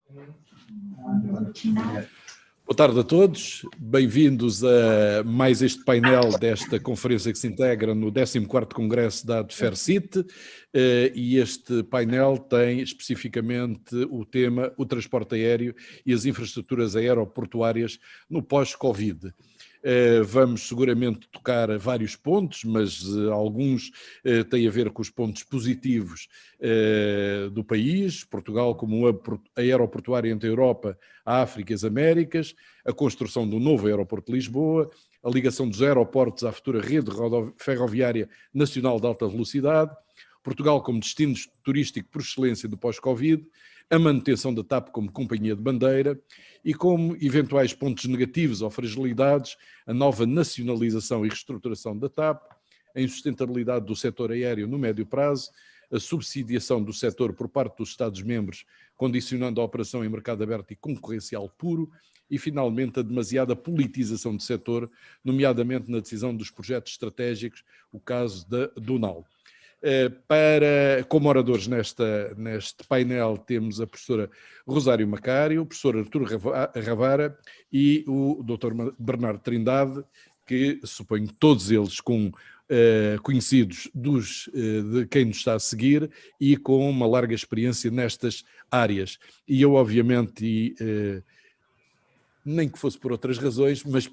Boa tarde a todos, bem-vindos a mais este painel desta conferência que se integra no 14º Congresso da ADFERCIT, e este painel tem especificamente o tema o transporte aéreo e as infraestruturas aeroportuárias no pós-Covid. Vamos seguramente tocar a vários pontos, mas alguns têm a ver com os pontos positivos do país, Portugal como um hub aeroportuário entre a Europa, a África e as Américas, a construção do novo aeroporto de Lisboa, a ligação dos aeroportos à futura rede ferroviária nacional de alta velocidade, Portugal como destino turístico por excelência do pós-Covid, a manutenção da TAP como companhia de bandeira e como eventuais pontos negativos ou fragilidades, a nova nacionalização e reestruturação da TAP, a insustentabilidade do setor aéreo no médio prazo, a subsidiação do setor por parte dos Estados-membros, condicionando a operação em mercado aberto e concorrencial puro, e finalmente a demasiada politização do setor, nomeadamente na decisão dos projetos estratégicos, o caso da Dunal. Como oradores neste painel temos a professora Rosário Macário, o professor Artur Ravara e o Dr. Bernardo Trindade, que suponho todos eles conhecidos de quem nos está a seguir e com uma larga experiência nestas áreas. E eu, obviamente, nem que fosse por outras razões, mas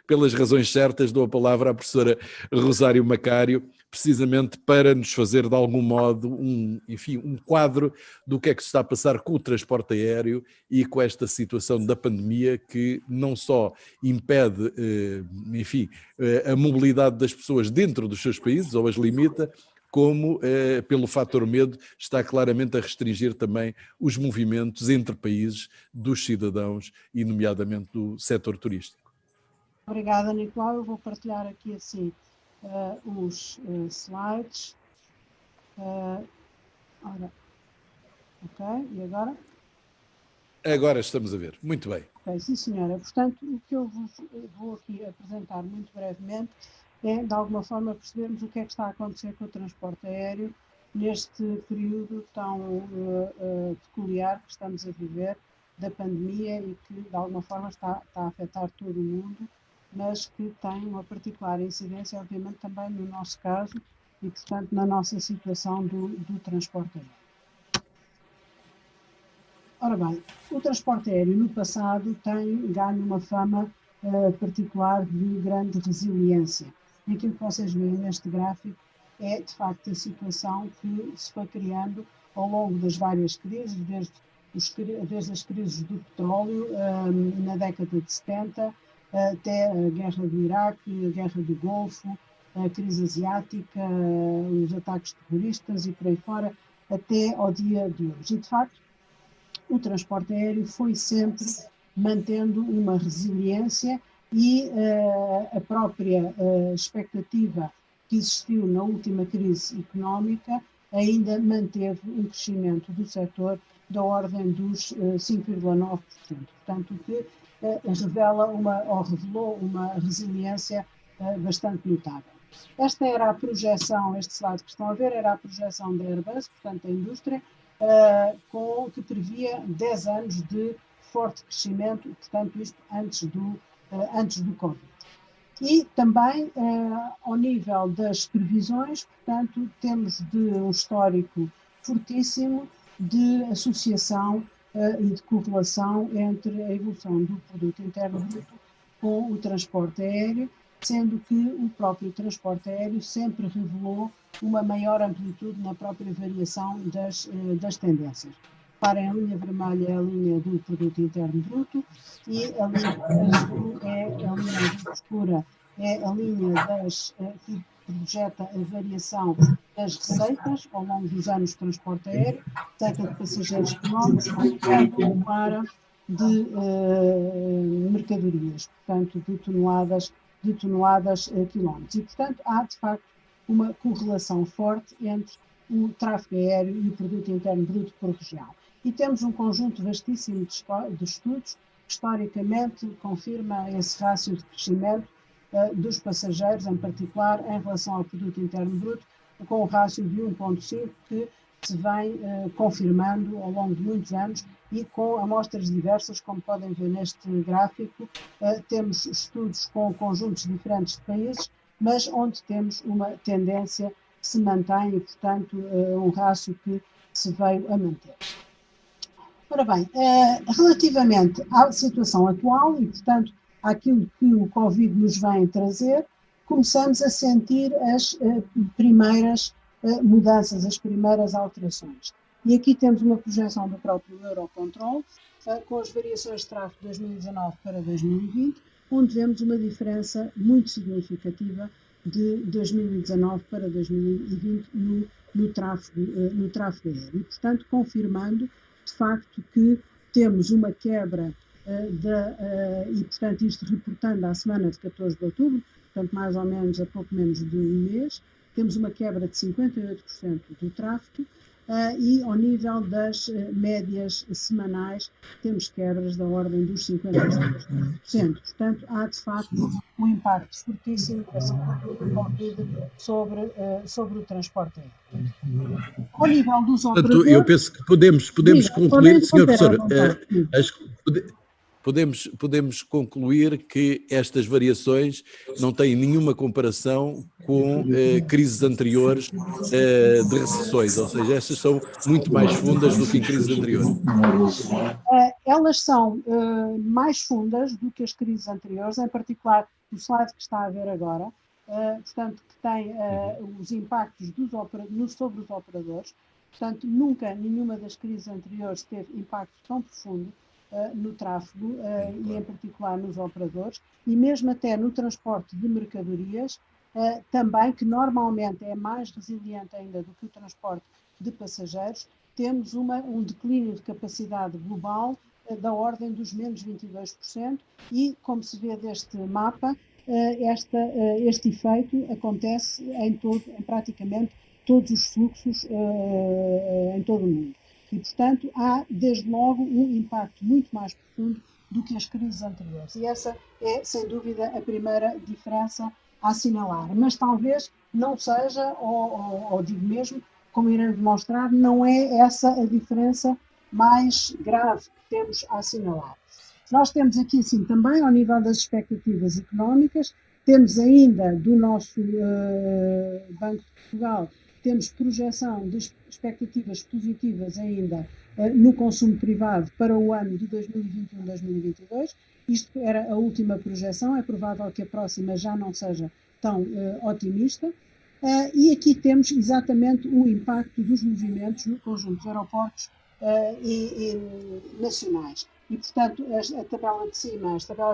pelas razões certas, dou a palavra à professora Rosário Macário, precisamente para nos fazer, de algum modo, um quadro do que é que se está a passar com o transporte aéreo e com esta situação da pandemia que não só impede, a mobilidade das pessoas dentro dos seus países, ou as limita, como, pelo fator medo, está claramente a restringir também os movimentos entre países dos cidadãos e, nomeadamente, do setor turístico. Obrigada, Nicolau. Eu vou partilhar aqui assim os slides. Ora, ok, e agora? Agora estamos a ver. Muito bem. Ok, sim, senhora. Portanto, o que eu vou aqui apresentar muito brevemente é, de alguma forma, percebermos o que é que está a acontecer com o transporte aéreo neste período tão peculiar que estamos a viver da pandemia e que, de alguma forma, está a afetar todo o mundo, mas que tem uma particular incidência, obviamente, também no nosso caso e, portanto, na nossa situação do transporte aéreo. Ora bem, o transporte aéreo no passado tem ganho uma fama particular de grande resiliência. E aquilo que vocês veem neste gráfico é, de facto, a situação que se foi criando ao longo das várias crises, desde as crises do petróleo na década de 70, até a guerra do Iraque, a guerra do Golfo, a crise asiática, os ataques terroristas e por aí fora, até ao dia de hoje. E, de facto, o transporte aéreo foi sempre mantendo uma resiliência e a própria expectativa que existiu na última crise económica ainda manteve um crescimento do setor da ordem dos 5,9%. Portanto, o que revelou uma resiliência bastante notável. Esta era a projeção, este slide que estão a ver, era a projeção da Airbus, portanto, da indústria, que previa 10 anos de forte crescimento, portanto, isto antes do Covid. E também, ao nível das previsões, portanto, temos um histórico fortíssimo de associação e de correlação entre a evolução do produto interno bruto com o transporte aéreo, sendo que o próprio transporte aéreo sempre revelou uma maior amplitude na própria variação das tendências. Reparem, a linha vermelha é a linha do produto interno bruto e a linha azul é a linha escura, é a linha que projeta a variação das receitas ao longo dos anos de transporte aéreo, receita de passageiros quilómetros, para de mercadorias, portanto, de toneladas quilómetros. E, portanto, há, de facto, uma correlação forte entre o tráfego aéreo e o produto interno bruto por região. E temos um conjunto vastíssimo de estudos que, historicamente, confirma esse rácio de crescimento dos passageiros, em particular, em relação ao produto interno bruto, com o rácio de 1,5, que se vem confirmando ao longo de muitos anos e com amostras diversas, como podem ver neste gráfico. Temos estudos com conjuntos diferentes de países, mas onde temos uma tendência que se mantém e, portanto, um rácio que se veio a manter. Ora bem, relativamente à situação atual e, portanto, àquilo que o Covid nos vem trazer, começamos a sentir as primeiras mudanças, as primeiras alterações. E aqui temos uma projeção do próprio Eurocontrol, com as variações de tráfego de 2019 para 2020, onde vemos uma diferença muito significativa de 2019 para 2020 no tráfego aéreo. E, portanto, confirmando, de facto, que temos uma quebra e, portanto, isto reportando à semana de 14 de outubro, portanto, mais ou menos a pouco menos de um mês, temos uma quebra de 58% do tráfego e ao nível das médias semanais temos quebras da ordem dos 55%. Portanto, há de facto um impacto fortíssimo do Covid sobre o transporte aéreo. Ao nível dos operadores... Portanto, eu penso que podemos concluir, Sr. Professor, acho que podemos concluir que estas variações não têm nenhuma comparação com crises anteriores de recessões, ou seja, estas são muito mais fundas do que em crises anteriores. Elas são mais fundas do que as crises anteriores, em particular o slide que está a ver agora, portanto, que tem os impactos sobre os operadores. Portanto, nunca nenhuma das crises anteriores teve impacto tão profundo no tráfego e, em particular, nos operadores, e mesmo até no transporte de mercadorias, também, que normalmente é mais resiliente ainda do que o transporte de passageiros, temos um declínio de capacidade global da ordem dos menos 22%, e, como se vê deste mapa, este efeito acontece em praticamente todos os fluxos em todo o mundo. E, portanto, há, desde logo, um impacto muito mais profundo do que as crises anteriores. E essa é, sem dúvida, a primeira diferença a assinalar. Mas talvez não seja, ou digo mesmo, como irei demonstrar, não é essa a diferença mais grave que temos a assinalar. Nós temos aqui, assim, também, ao nível das expectativas económicas, temos ainda do nosso Banco de Portugal, temos projeção de expectativas positivas ainda no consumo privado para o ano de 2021-2022. Isto era a última projeção, é provável que a próxima já não seja tão otimista. E aqui temos exatamente o impacto dos movimentos no conjunto dos aeroportos e nacionais. E, portanto, as tabelas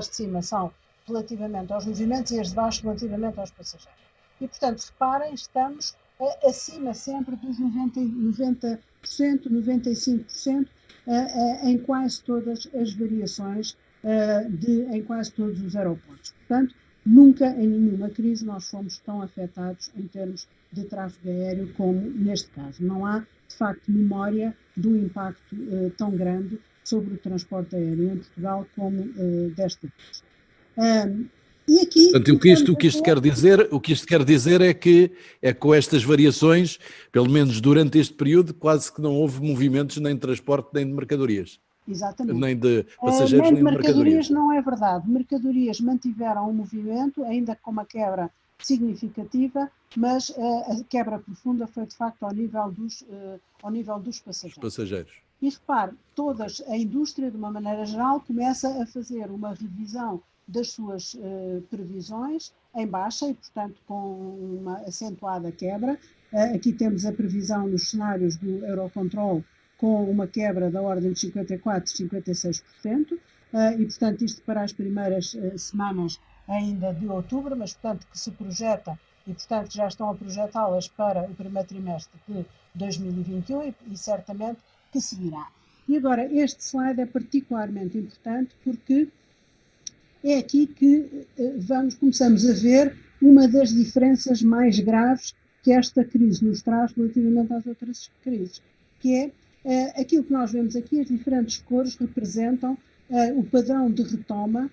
de cima são relativamente aos movimentos e as de baixo relativamente aos passageiros. E, portanto, reparem, estamos acima sempre dos 90%, 95% em quase todas as variações em quase todos os aeroportos. Portanto, nunca em nenhuma crise nós fomos tão afetados em termos de tráfego aéreo como neste caso. Não há, de facto, memória de um impacto tão grande sobre o transporte aéreo em Portugal como desta vez. E aqui, portanto, o que isto quer dizer é que com estas variações, pelo menos durante este período, quase que não houve movimentos nem de transporte nem de mercadorias. Exatamente. Nem de passageiros nem de mercadorias. Não é verdade. Mercadorias mantiveram o movimento, ainda com uma quebra significativa, mas a quebra profunda foi de facto ao nível dos passageiros. E repare, a indústria, de uma maneira geral, começa a fazer uma revisão das suas previsões em baixa e, portanto, com uma acentuada quebra. Aqui temos a previsão nos cenários do Eurocontrol com uma quebra da ordem de 54%, 56%, e, portanto, isto para as primeiras semanas ainda de outubro, mas, portanto, que se projeta e, portanto, já estão a projetá-las para o primeiro trimestre de 2021 e certamente que seguirá. E agora, este slide é particularmente importante porque é aqui que começamos a ver uma das diferenças mais graves que esta crise nos traz relativamente às outras crises, que é aquilo que nós vemos aqui, as diferentes cores representam o padrão de retoma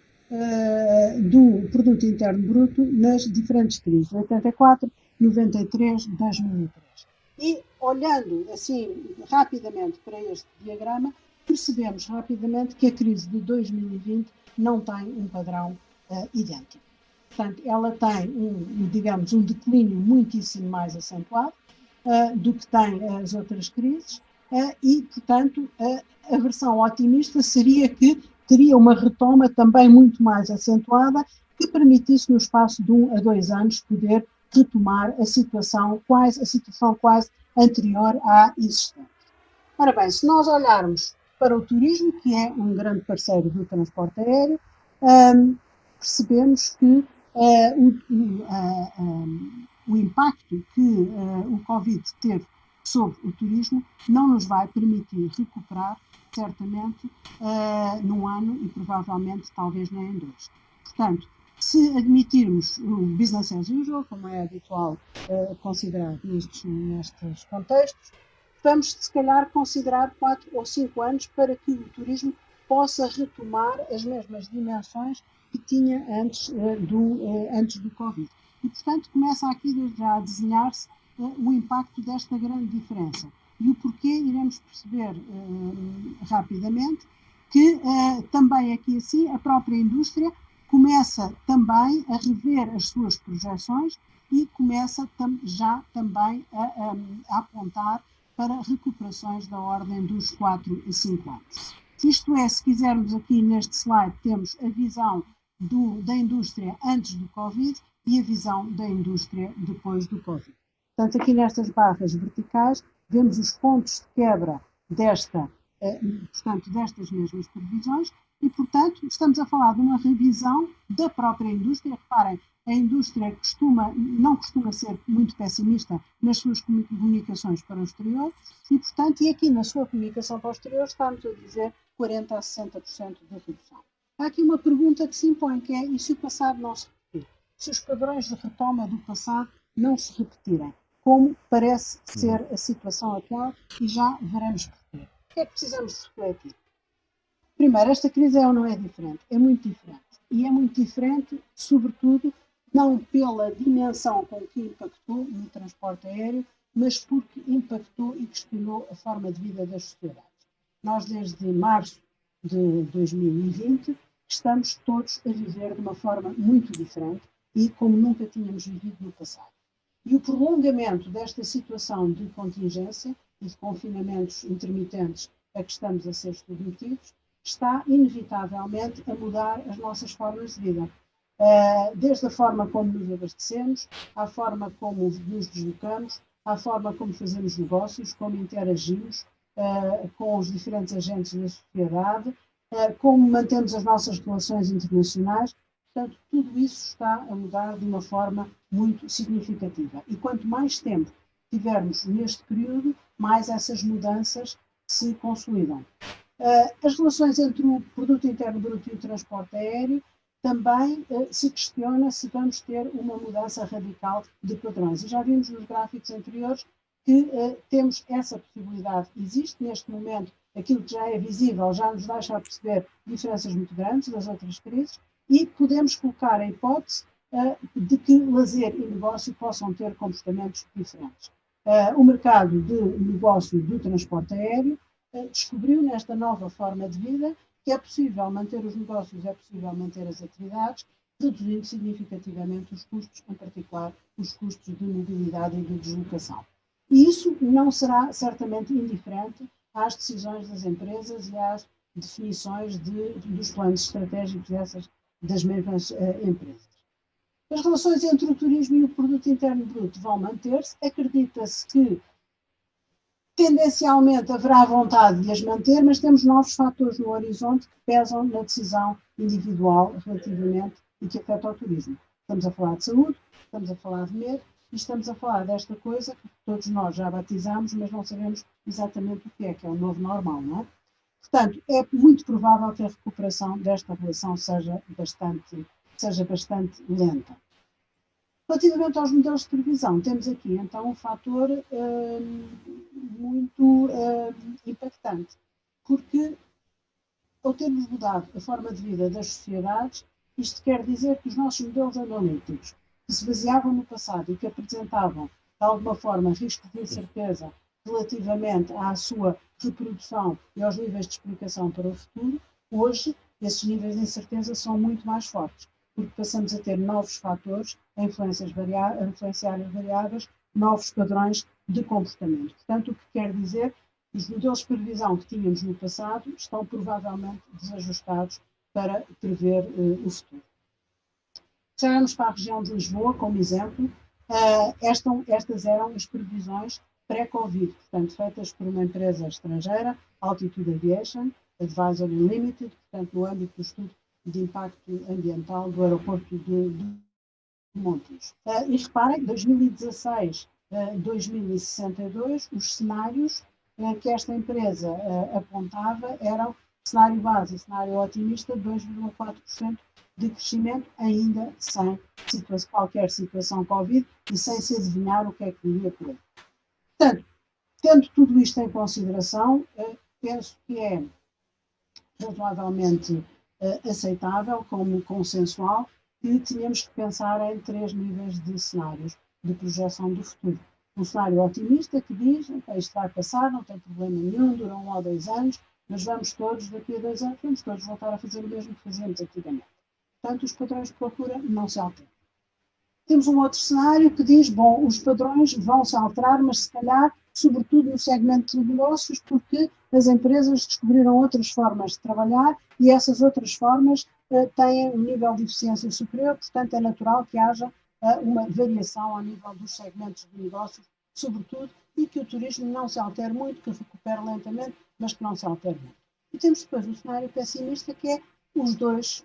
do produto interno bruto nas diferentes crises, 84, 93, 2003. E olhando assim rapidamente para este diagrama, percebemos rapidamente que a crise de 2020 não tem um padrão idêntico. Portanto, ela tem digamos, um declínio muitíssimo mais acentuado do que tem as outras crises e, portanto, a versão otimista seria que teria uma retoma também muito mais acentuada que permitisse, no espaço de 1 a 2 anos, poder retomar a situação quase anterior à existente. Ora bem, se nós olharmos para o turismo, que é um grande parceiro do transporte aéreo, percebemos que o impacto que o Covid teve sobre o turismo não nos vai permitir recuperar, certamente, num ano e provavelmente talvez nem em 2. Portanto, se admitirmos o business as usual, como é habitual considerar nestes contextos, vamos, se calhar, considerar 4 ou 5 anos para que o turismo possa retomar as mesmas dimensões que tinha antes do Covid. E, portanto, começa aqui desde já a desenhar-se o impacto desta grande diferença. E o porquê iremos perceber rapidamente que também aqui assim a própria indústria começa também a rever as suas projeções e começa já também a apontar para recuperações da ordem dos 4 a 5 anos. Isto é, se quisermos aqui neste slide, temos a visão da indústria antes do Covid e a visão da indústria depois do Covid. Portanto, aqui nestas barras verticais, vemos os pontos de quebra destas mesmas previsões e, portanto, estamos a falar de uma revisão da própria indústria. Reparem, a indústria não costuma ser muito pessimista nas suas comunicações para o exterior e, portanto, e aqui na sua comunicação para o exterior estamos a dizer 40% a 60% de redução. Há aqui uma pergunta que se impõe, que é: e se o passado não se repetir? Se os padrões de retoma do passado não se repetirem, como parece ser a situação atual, e já veremos porquê. O que é que precisamos refletir? Primeiro, esta crise é ou não é diferente? É muito diferente. E é muito diferente, sobretudo, não pela dimensão com que impactou no transporte aéreo, mas porque impactou e questionou a forma de vida das sociedades. Nós, desde março de 2020, estamos todos a viver de uma forma muito diferente e como nunca tínhamos vivido no passado. E o prolongamento desta situação de contingência e de confinamentos intermitentes a que estamos a ser submetidos está inevitavelmente a mudar as nossas formas de vida. Desde a forma como nos abastecemos, à forma como nos deslocamos, à forma como fazemos negócios, como interagimos com os diferentes agentes da sociedade, como mantemos as nossas relações internacionais. Portanto, tudo isso está a mudar de uma forma muito significativa. E quanto mais tempo tivermos neste período, mais essas mudanças se consolidam. As relações entre o produto interno bruto e o transporte aéreo também se questiona se vamos ter uma mudança radical de padrões. E já vimos nos gráficos anteriores que temos essa possibilidade. Existe neste momento aquilo que já é visível, já nos deixa a perceber diferenças muito grandes das outras crises e podemos colocar a hipótese de que lazer e negócio possam ter comportamentos diferentes. O mercado de negócio do transporte aéreo descobriu nesta nova forma de vida que é possível manter os negócios, é possível manter as atividades, reduzindo significativamente os custos, em particular os custos de mobilidade e de deslocação. E isso não será certamente indiferente às decisões das empresas e às definições dos planos estratégicos das mesmas empresas. As relações entre o turismo e o produto interno bruto vão manter-se. Acredita-se que tendencialmente haverá vontade de as manter, mas temos novos fatores no horizonte que pesam na decisão individual relativamente e que afetam o turismo. Estamos a falar de saúde, estamos a falar de medo e estamos a falar desta coisa que todos nós já batizamos, mas não sabemos exatamente o que é o novo normal, não é? Portanto, é muito provável que a recuperação desta relação seja bastante lenta. Relativamente aos modelos de previsão, temos aqui então um fator muito impactante, porque ao termos mudado a forma de vida das sociedades, isto quer dizer que os nossos modelos analíticos, que se baseavam no passado e que apresentavam alguma forma, riscos de incerteza relativamente à sua reprodução e aos níveis de explicação para o futuro, hoje esses níveis de incerteza são muito mais fortes, porque passamos a ter novos fatores a influenciar as variáveis, novos padrões de comportamento. Portanto, o que quer dizer que os modelos de previsão que tínhamos no passado estão provavelmente desajustados para prever o futuro. Já vamos para a região de Lisboa, como exemplo. Estas eram as previsões pré-Covid, portanto, feitas por uma empresa estrangeira, Altitude Aviation Advisory Limited, portanto, no âmbito do estudo de impacto ambiental do aeroporto de Montijo. E reparem, 2016, 2062, os cenários que esta empresa apontava eram cenário base, cenário otimista, 2,4% de crescimento, ainda sem qualquer situação Covid e sem se adivinhar o que é que viria por aí. Portanto, tendo tudo isto em consideração, penso que é razoavelmente aceitável, como consensual, que tínhamos que pensar em 3 níveis de cenários de projeção do futuro. Um cenário otimista que diz, isto vai passar, não tem problema nenhum, dura 1 ou 2 anos, mas vamos todos, daqui a 2 anos, vamos todos voltar a fazer o mesmo que fazíamos antigamente. Portanto, os padrões de procura não se alteram. Temos um outro cenário que diz, bom, os padrões vão se alterar, mas se calhar, sobretudo no segmento de negócios, porque as empresas descobriram outras formas de trabalhar e essas outras formas têm um nível de eficiência superior, portanto é natural que haja uma variação ao nível dos segmentos de negócios, sobretudo, e que o turismo não se altere muito, que recupere lentamente, mas que não se altere muito. E temos depois um cenário pessimista, que é os dois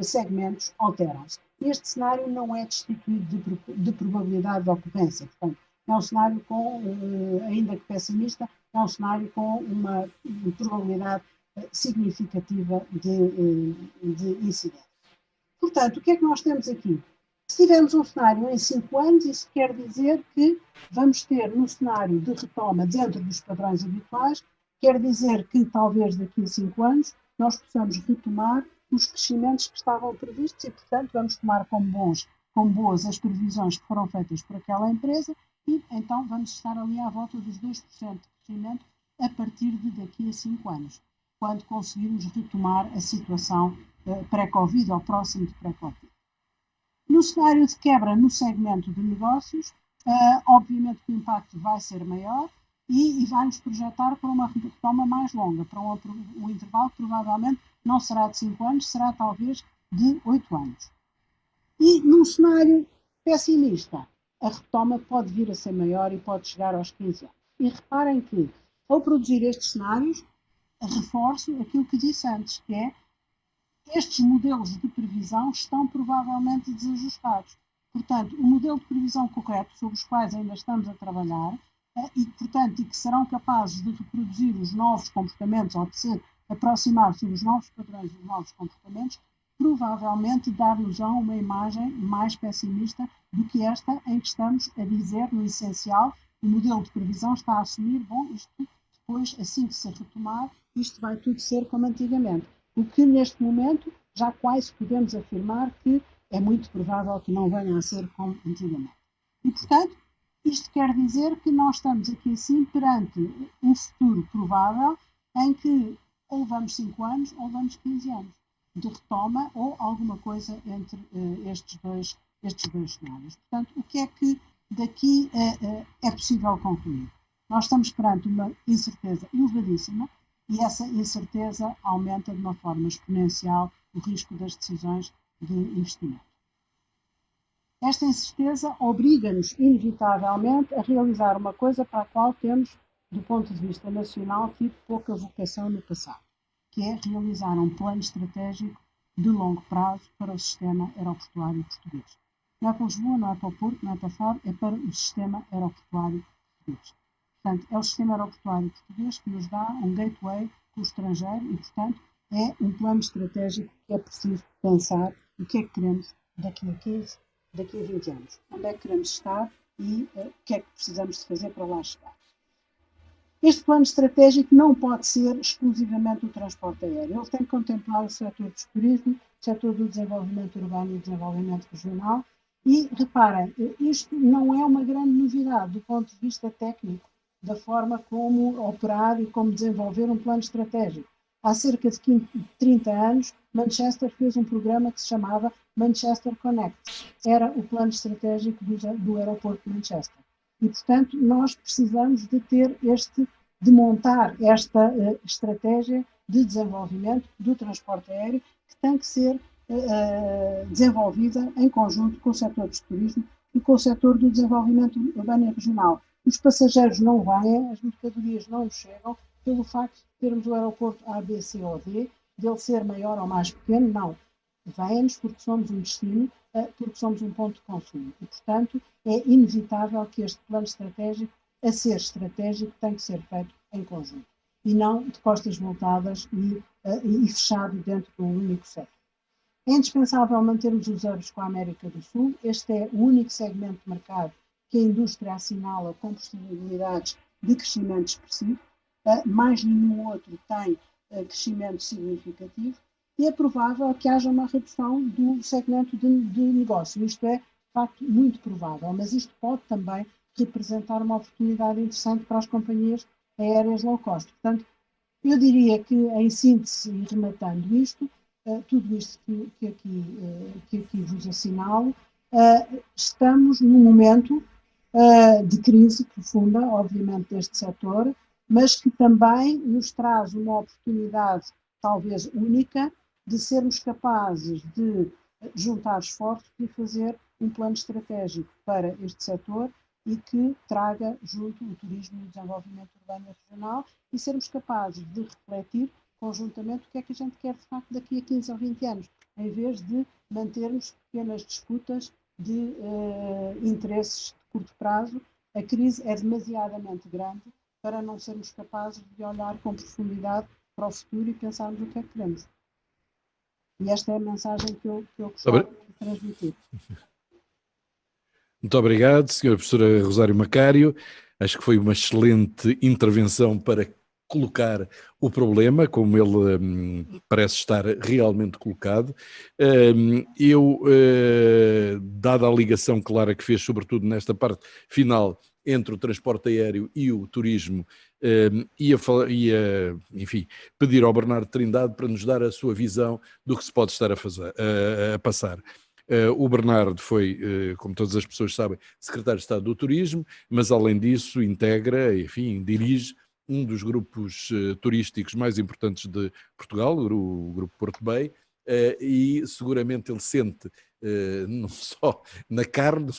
segmentos alteram-se. Este cenário não é destituído de probabilidade de ocorrência, portanto, é um cenário com, ainda que pessimista, é um cenário com uma probabilidade significativa de incidência. Portanto, o que é que nós temos aqui? Se tivermos um cenário em 5 anos, isso quer dizer que vamos ter um cenário de retoma dentro dos padrões habituais, quer dizer que talvez daqui a 5 anos nós possamos retomar os crescimentos que estavam previstos e, portanto, vamos tomar como boas as previsões que foram feitas por aquela empresa e, então, vamos estar ali à volta dos 2% de crescimento a partir de daqui a 5 anos, quando conseguirmos retomar a situação pré-Covid ou próximo de pré-Covid. No cenário de quebra no segmento de negócios, obviamente que o impacto vai ser maior e vai-nos projetar para uma retoma mais longa, para um intervalo que provavelmente não será de 5 anos, será talvez de 8 anos. E num cenário pessimista, a retoma pode vir a ser maior e pode chegar aos 15 anos. E reparem que, ao produzir estes cenários, reforço aquilo que disse antes, que é estes modelos de previsão estão provavelmente desajustados. Portanto, o modelo de previsão correto, sobre os quais ainda estamos a trabalhar, e que serão capazes de reproduzir os novos comportamentos ou de se aproximar sobre os novos padrões e os novos comportamentos, provavelmente dar-nos-ão uma imagem mais pessimista do que esta em que estamos a dizer, no essencial, o modelo de previsão está a assumir, bom, isto depois, assim que se retomar, isto vai tudo ser como antigamente. O que neste momento já quase podemos afirmar que é muito provável que não venha a ser como antigamente. E, portanto, isto quer dizer que nós estamos aqui assim perante um futuro provável em que ou vamos 5 anos ou vamos 15 anos de retoma ou alguma coisa entre estes dois cenários. Portanto, o que é que daqui é possível concluir? Nós estamos perante uma incerteza elevadíssima e essa incerteza aumenta de uma forma exponencial o risco das decisões de investimento. Esta incerteza obriga-nos, inevitavelmente, a realizar uma coisa para a qual temos, do ponto de vista nacional, tido pouca vocação no passado, que é realizar um plano estratégico de longo prazo para o sistema aeroportuário português. Não é para Lisboa, não é para o Porto, não é para Faro, é para o sistema aeroportuário português. Portanto, é o sistema aeroportuário português que nos dá um gateway com o estrangeiro e, portanto, é um plano estratégico que é preciso pensar o que é que queremos daqui a 15, daqui a 20 anos. Onde é que queremos estar e o que é que precisamos de fazer para lá chegar. Este plano estratégico não pode ser exclusivamente o transporte aéreo. Ele tem que contemplar o setor do turismo, o setor do desenvolvimento urbano e do desenvolvimento regional E reparem, isto não é uma grande novidade do ponto de vista técnico, da forma como operar e como desenvolver um plano estratégico. Há cerca de 30 anos, Manchester fez um programa que se chamava Manchester Connect. Era o plano estratégico do aeroporto de Manchester. E, portanto, nós precisamos de montar esta estratégia de desenvolvimento do transporte aéreo, que tem que ser desenvolvida em conjunto com o setor do turismo e com o setor do desenvolvimento urbano e regional. Os passageiros não vêm, as mercadorias não chegam, pelo facto de termos o aeroporto A, B, C ou D, dele ser maior ou mais pequeno, não. Vêm-nos porque somos um destino, porque somos um ponto de consumo. E, portanto, é inevitável que este plano estratégico, a ser estratégico, tem que ser feito em conjunto. E não de costas voltadas e fechado dentro de um único setor. É indispensável mantermos os euros com a América do Sul. Este é o único segmento de mercado que a indústria assinala com possibilidades de crescimento expressivo. Mais nenhum outro tem crescimento significativo. E é provável que haja uma redução do segmento de negócio. Isto é, de facto, muito provável. Mas isto pode também representar uma oportunidade interessante para as companhias aéreas low cost. Portanto, eu diria que, em síntese e rematando isto, tudo isto que aqui vos assinalo, estamos num momento de crise profunda, obviamente, deste setor, mas que também nos traz uma oportunidade, talvez única, de sermos capazes de juntar esforços e fazer um plano estratégico para este setor e que traga junto o turismo e o desenvolvimento urbano e regional e sermos capazes de refletir conjuntamente o que é que a gente quer de facto daqui a 15 ou 20 anos, em vez de mantermos pequenas disputas de interesses de curto prazo. A crise é demasiadamente grande para não sermos capazes de olhar com profundidade para o futuro e pensarmos o que é que queremos. E esta é a mensagem que eu gostava de transmitir. Muito obrigado, Sra. Professora Rosário Macário. Acho que foi uma excelente intervenção para colocar o problema, como ele parece estar realmente colocado. Dada a ligação clara que fez, sobretudo nesta parte final, entre o transporte aéreo e o turismo, enfim, pedir ao Bernardo Trindade para nos dar a sua visão do que se pode estar a passar. O Bernardo foi, como todas as pessoas sabem, secretário de Estado do Turismo, mas além disso integra, enfim, dirige um dos grupos turísticos mais importantes de Portugal, o Grupo Porto Bay, e seguramente ele sente, não só na carne,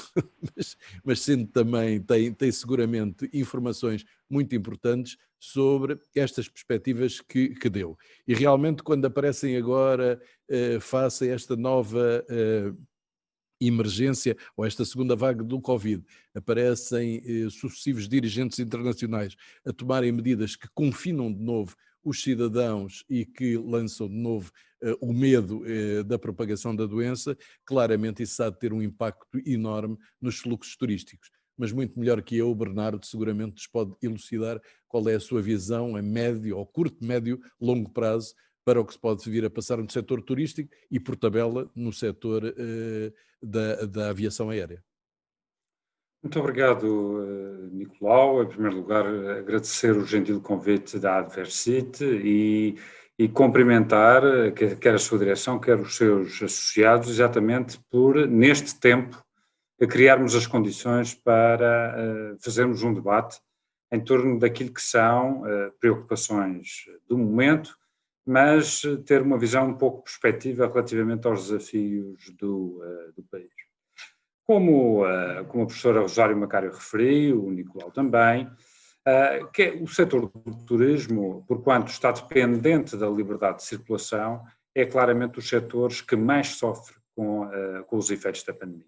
mas sente também, tem seguramente informações muito importantes sobre estas perspectivas que deu. E realmente quando aparecem agora, face a esta nova emergência ou esta segunda vaga do Covid, aparecem sucessivos dirigentes internacionais a tomarem medidas que confinam de novo os cidadãos e que lançam de novo o medo da propagação da doença, claramente isso há de ter um impacto enorme nos fluxos turísticos. Mas muito melhor que eu, o Bernardo seguramente nos pode elucidar qual é a sua visão a médio, ou curto, médio, longo prazo para o que se pode vir a passar no setor turístico e, por tabela, no setor da aviação aérea. Muito obrigado, Nicolau. Em primeiro lugar, agradecer o gentil convite da Adversite e cumprimentar quer a sua direção, quer os seus associados, exatamente por, neste tempo, criarmos as condições para fazermos um debate em torno daquilo que são preocupações do momento, mas ter uma visão um pouco perspectiva relativamente aos desafios do país. Como a professora Rosário Macário referiu, o Nicolau também, que o setor do turismo, porquanto está dependente da liberdade de circulação, é claramente dos setores que mais sofre com os efeitos da pandemia.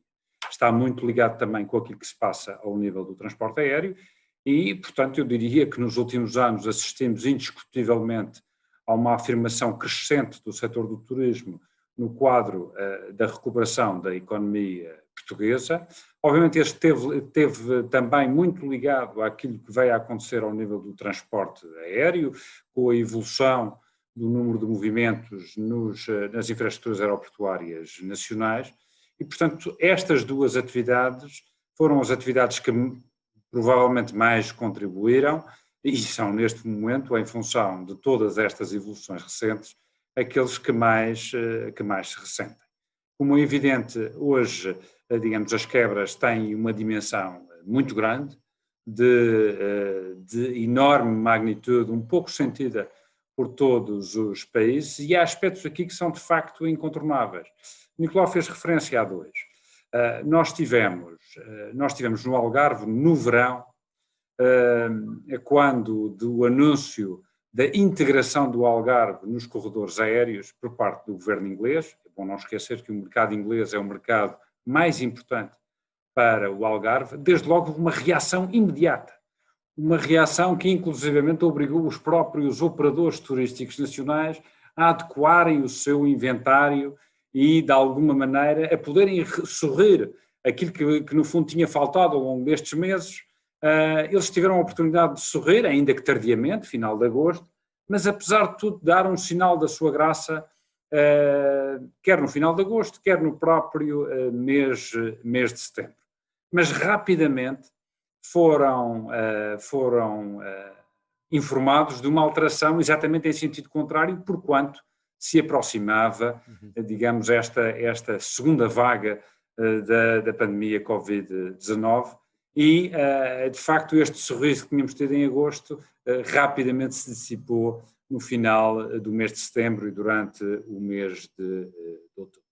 Está muito ligado também com aquilo que se passa ao nível do transporte aéreo e, portanto, eu diria que nos últimos anos assistimos indiscutivelmente a uma afirmação crescente do setor do turismo no quadro da recuperação da economia portuguesa. Obviamente este teve também muito ligado àquilo que veio a acontecer ao nível do transporte aéreo, com a evolução do número de movimentos nas infraestruturas aeroportuárias nacionais e, portanto, estas duas atividades foram as atividades que provavelmente mais contribuíram e são, neste momento, em função de todas estas evoluções recentes, aqueles que mais se ressentem. Como é evidente, hoje, digamos, as quebras têm uma dimensão muito grande, de enorme magnitude, um pouco sentida por todos os países, e há aspectos aqui que são de facto incontornáveis. Nicolau fez referência a dois. Nós tivemos no Algarve, no verão, quando do anúncio da integração do Algarve nos corredores aéreos por parte do governo inglês. É bom não esquecer que o mercado inglês é o mercado mais importante para o Algarve, desde logo uma reação imediata. Uma reação que inclusivamente obrigou os próprios operadores turísticos nacionais a adequarem o seu inventário e, de alguma maneira, a poderem sorrir aquilo que no fundo tinha faltado ao longo destes meses. Eles tiveram a oportunidade de sorrir, ainda que tardiamente, final de agosto, mas apesar de tudo dar um sinal da sua graça, quer no final de agosto, quer no próprio mês de setembro. Mas rapidamente foram informados de uma alteração exatamente em sentido contrário, porquanto se aproximava, digamos, esta segunda vaga da pandemia Covid-19 e, de facto, este sorriso que tínhamos tido em agosto rapidamente se dissipou no final do mês de setembro e durante o mês de outubro.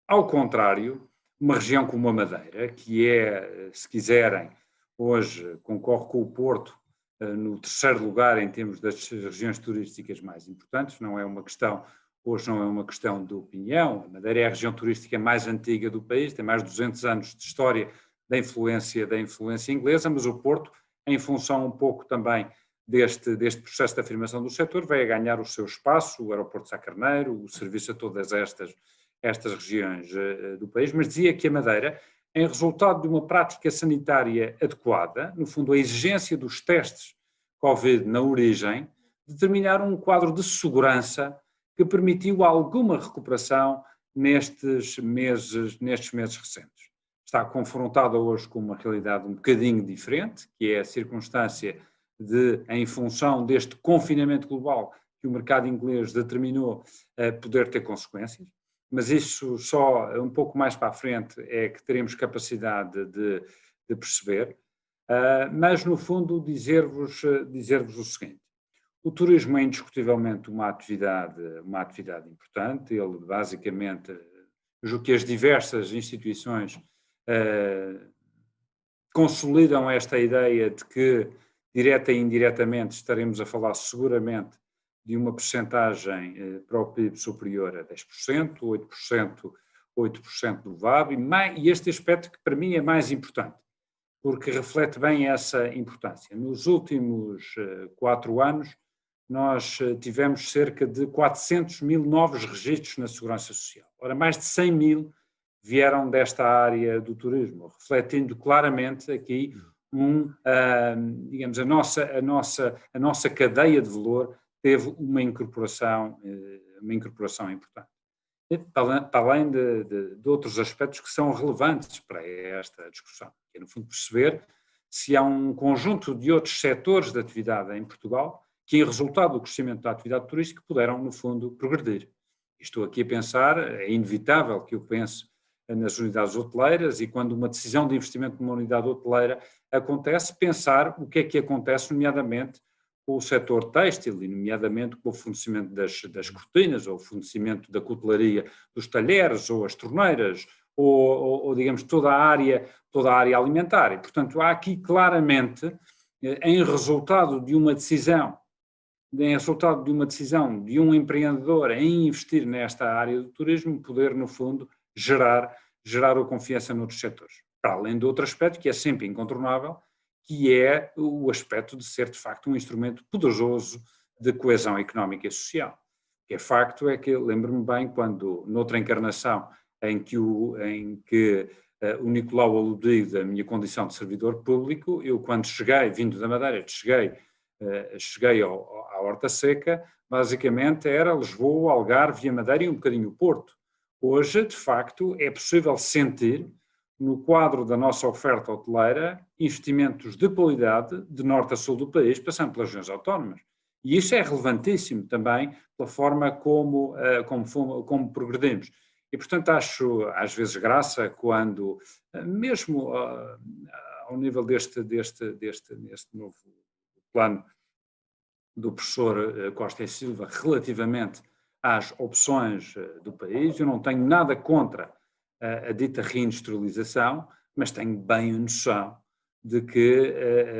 Ao contrário, uma região como a Madeira, que é, se quiserem, hoje concorre com o Porto no terceiro lugar em termos das regiões turísticas mais importantes, hoje não é uma questão de opinião. A Madeira é a região turística mais antiga do país, tem mais de 200 anos de história da influência inglesa, mas o Porto, em função um pouco também deste processo de afirmação do setor, vai a ganhar o seu espaço, o aeroporto de Sá Carneiro, o serviço a todas estas regiões do país, mas dizia que a Madeira, em resultado de uma prática sanitária adequada, no fundo a exigência dos testes Covid na origem, determinaram um quadro de segurança que permitiu alguma recuperação nestes meses recentes. Está confrontada hoje com uma realidade um bocadinho diferente, que é a circunstância de, em função deste confinamento global que o mercado inglês determinou, poder ter consequências. Mas isso só um pouco mais para a frente é que teremos capacidade de perceber. Mas, no fundo, dizer-vos o seguinte: o turismo é indiscutivelmente uma atividade importante. Ele, basicamente, julgo que as diversas instituições consolidam esta ideia de que, direta e indiretamente, estaremos a falar seguramente de uma percentagem para o PIB superior a 10%, 8% do VAB, e este aspecto que para mim é mais importante, porque reflete bem essa importância. Nos últimos 4 anos, nós tivemos cerca de 400 mil novos registros na Segurança Social. Ora, mais de 100 mil vieram desta área do turismo, refletindo claramente aqui digamos, a nossa cadeia de valor teve uma incorporação importante. Para além de outros aspectos que são relevantes para esta discussão, que é, no fundo, perceber se há um conjunto de outros setores de atividade em Portugal que, em resultado do crescimento da atividade turística, puderam, no fundo, progredir. Estou aqui a pensar, é inevitável que eu pense nas unidades hoteleiras, e quando uma decisão de investimento numa unidade hoteleira acontece, pensar o que é que acontece, nomeadamente, com o setor têxtil, e nomeadamente com o fornecimento das cortinas, ou o fornecimento da cutelaria dos talheres, ou as torneiras, ou digamos, toda a área alimentar. E, portanto, há aqui claramente, em resultado de uma decisão de um empreendedor em investir nesta área do turismo, poder, no fundo, gerar a confiança noutros setores. Para além de outro aspecto que é sempre incontornável, que é o aspecto de ser, de facto, um instrumento poderoso de coesão económica e social. O que é facto é que, lembro-me bem, quando, noutra encarnação, em que o Nicolau aludiu da minha condição de servidor público, eu, quando cheguei, vindo da Madeira, cheguei à Horta Seca, basicamente era Lisboa, Algarve e a Madeira e um bocadinho o Porto. Hoje, de facto, é possível sentir, no quadro da nossa oferta hoteleira, investimentos de qualidade de norte a sul do país, passando pelas regiões autónomas. E isso é relevantíssimo também pela forma como progredimos. E, portanto, acho às vezes graça quando, mesmo ao nível deste novo plano do professor Costa e Silva, relativamente às opções do país, eu não tenho nada contra a dita reindustrialização, mas tenho bem a noção de que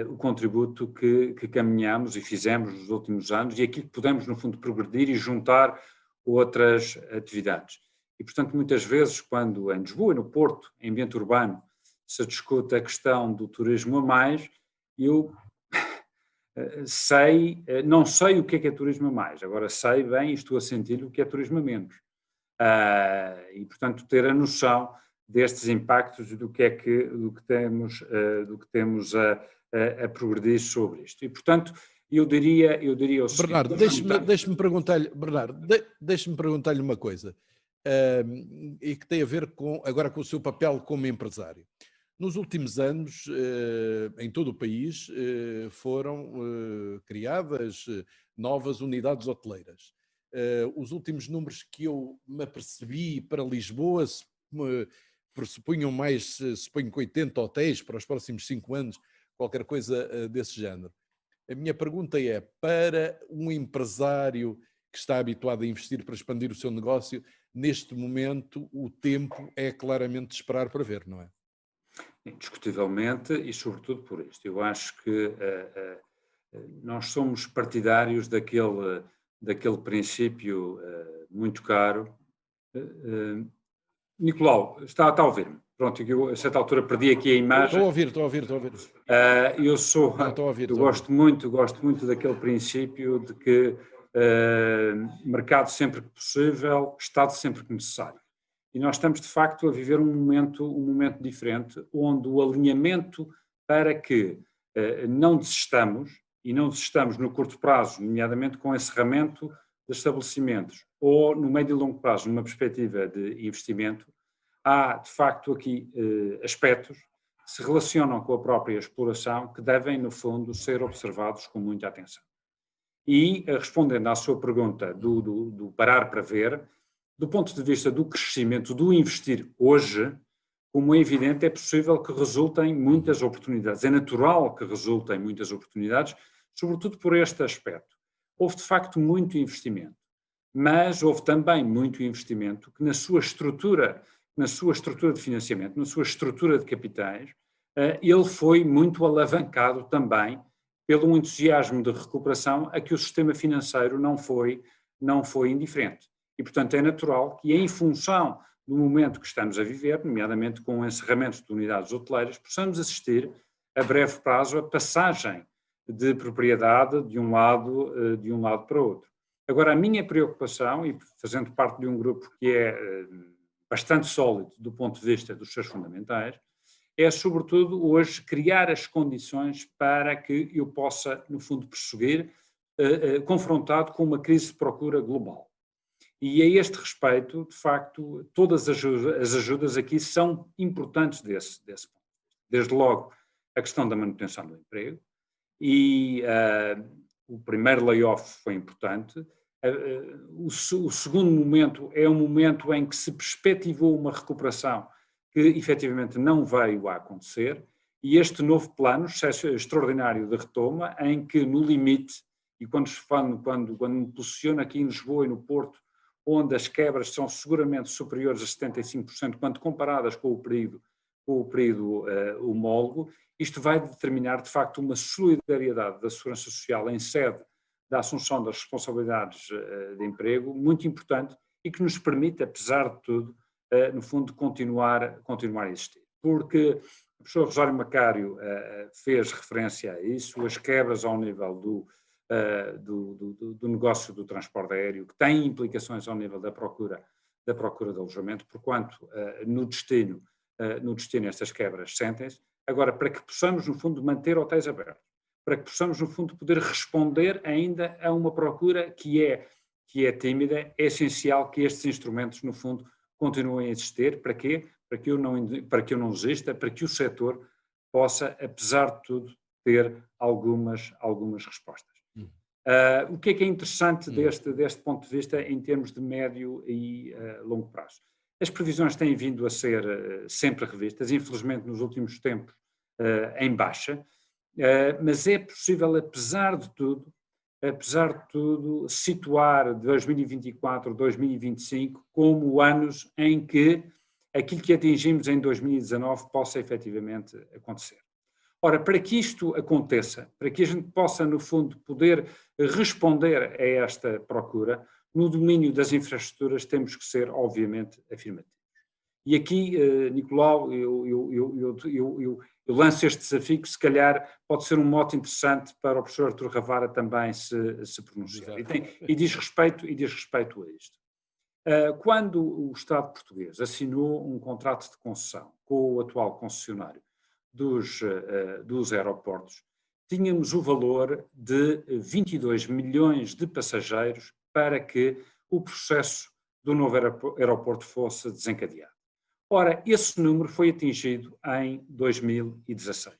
o contributo que caminhamos e fizemos nos últimos anos e aquilo que podemos, no fundo, progredir e juntar outras atividades. E, portanto, muitas vezes, quando em Lisboa e no Porto, em ambiente urbano, se discute a questão do turismo a mais, eu não sei o que é turismo a mais, agora sei bem e estou a sentir o que é turismo a menos. E, portanto, ter a noção destes impactos e do que temos a progredir sobre isto. E, portanto, eu diria o seguinte... Bernardo, deixe-me perguntar-lhe uma coisa, e que tem a ver agora com o seu papel como empresário. Nos últimos anos, em todo o país, foram criadas novas unidades hoteleiras. Os últimos números que eu me apercebi para Lisboa pressupunham mais, suponho que 80 hotéis para os próximos 5 anos, qualquer coisa desse género. A minha pergunta é, para um empresário que está habituado a investir para expandir o seu negócio, neste momento o tempo é claramente de esperar para ver, não é? Indiscutivelmente, e sobretudo por isto. Eu acho que nós somos partidários daquele princípio muito caro. Nicolau, está a ouvir-me? Pronto, eu a certa altura perdi aqui a imagem. Estou a ouvir. Eu gosto muito daquele princípio de que mercado sempre que possível, Estado sempre que necessário. E nós estamos, de facto, a viver um momento diferente, onde o alinhamento para que não desistamos, e não desistamos no curto prazo, nomeadamente com encerramento de estabelecimentos, ou no médio e longo prazo, numa perspectiva de investimento, há, de facto, aqui aspectos que se relacionam com a própria exploração que devem, no fundo, ser observados com muita atenção. E, respondendo à sua pergunta do parar para ver, do ponto de vista do crescimento, do investir hoje, como é evidente, é possível que resultem muitas oportunidades. É natural que resultem muitas oportunidades, sobretudo por este aspecto. Houve, de facto, muito investimento, mas houve também muito investimento que na sua estrutura de financiamento, na sua estrutura de capitais, ele foi muito alavancado também pelo entusiasmo de recuperação a que o sistema financeiro não foi indiferente. E, portanto, é natural que, em função do momento que estamos a viver, nomeadamente com o encerramento de unidades hoteleiras, possamos assistir, a breve prazo, a passagem de propriedade de um lado para o outro. Agora, a minha preocupação, e fazendo parte de um grupo que é bastante sólido do ponto de vista dos seus fundamentais, é, sobretudo, hoje criar as condições para que eu possa, no fundo, prosseguir confrontado com uma crise de procura global. E a este respeito, de facto, todas as ajudas aqui são importantes desse ponto. Desde logo, a questão da manutenção do emprego, e o primeiro layoff foi importante. O segundo momento é um momento em que se perspectivou uma recuperação que efetivamente não veio a acontecer, e este novo plano extraordinário de retoma, em que no limite, e quando me posiciono aqui em Lisboa e no Porto, onde as quebras são seguramente superiores a 75% quando comparadas com o período homólogo, isto vai determinar de facto uma solidariedade da Segurança Social em sede da assunção das responsabilidades de emprego, muito importante, e que nos permite, apesar de tudo, no fundo, continuar a existir. Porque o professor Rosário Macário fez referência a isso, as quebras ao nível do negócio do transporte aéreo, que tem implicações ao nível da procura de alojamento, porquanto no destino estas quebras sentem-se. Agora, para que possamos, no fundo, manter hotéis abertos, para que possamos, no fundo, poder responder ainda a uma procura que é tímida, é essencial que estes instrumentos, no fundo, continuem a existir. Para quê? Para que eu não desista, para que o setor possa, apesar de tudo, ter algumas respostas. O que é interessante deste ponto de vista em termos de médio e longo prazo? As previsões têm vindo a ser sempre revistas, infelizmente nos últimos tempos em baixa, mas é possível, apesar de tudo, situar 2024, 2025 como anos em que aquilo que atingimos em 2019 possa efetivamente acontecer. Ora, para que isto aconteça, para que a gente possa, no fundo, poder responder a esta procura, no domínio das infraestruturas temos que ser, obviamente, afirmativos. E aqui, Nicolau, eu lanço este desafio que se calhar pode ser um mote interessante para o professor Artur Ravara também se pronunciar. E diz respeito a isto. Quando o Estado português assinou um contrato de concessão com o atual concessionário dos aeroportos, tínhamos o valor de 22 milhões de passageiros para que o processo do novo aeroporto fosse desencadeado. Ora, esse número foi atingido em 2016.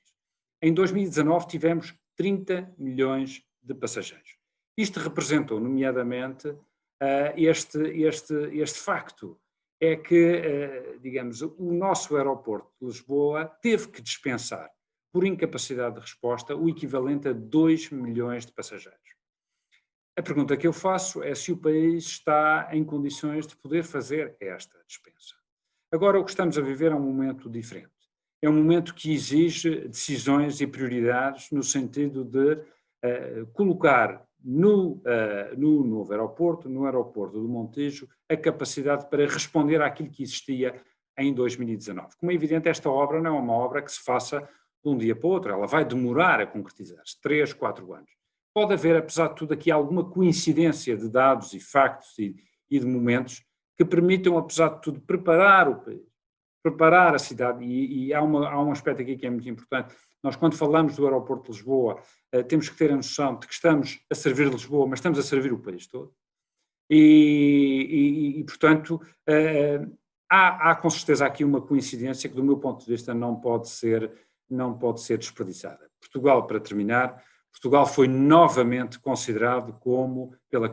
Em 2019 tivemos 30 milhões de passageiros. Isto representou, nomeadamente, este facto, é que, digamos, o nosso aeroporto de Lisboa teve que dispensar, por incapacidade de resposta, o equivalente a 2 milhões de passageiros. A pergunta que eu faço é se o país está em condições de poder fazer esta dispensa. Agora, o que estamos a viver é um momento diferente. É um momento que exige decisões e prioridades no sentido de colocar no novo aeroporto, no aeroporto do Montijo, a capacidade para responder àquilo que existia em 2019. Como é evidente, esta obra não é uma obra que se faça de um dia para o outro, ela vai demorar a concretizar-se, 3, 4 anos. Pode haver, apesar de tudo, aqui alguma coincidência de dados e factos e de momentos que permitam, apesar de tudo, preparar o país, preparar a cidade, e há um aspecto aqui que é muito importante. Nós, quando falamos do aeroporto de Lisboa, temos que ter a noção de que estamos a servir Lisboa, mas estamos a servir o país todo. Portanto, há com certeza aqui uma coincidência que, do meu ponto de vista, não pode ser desperdiçada. Portugal, para terminar, Portugal foi novamente considerado como, pelo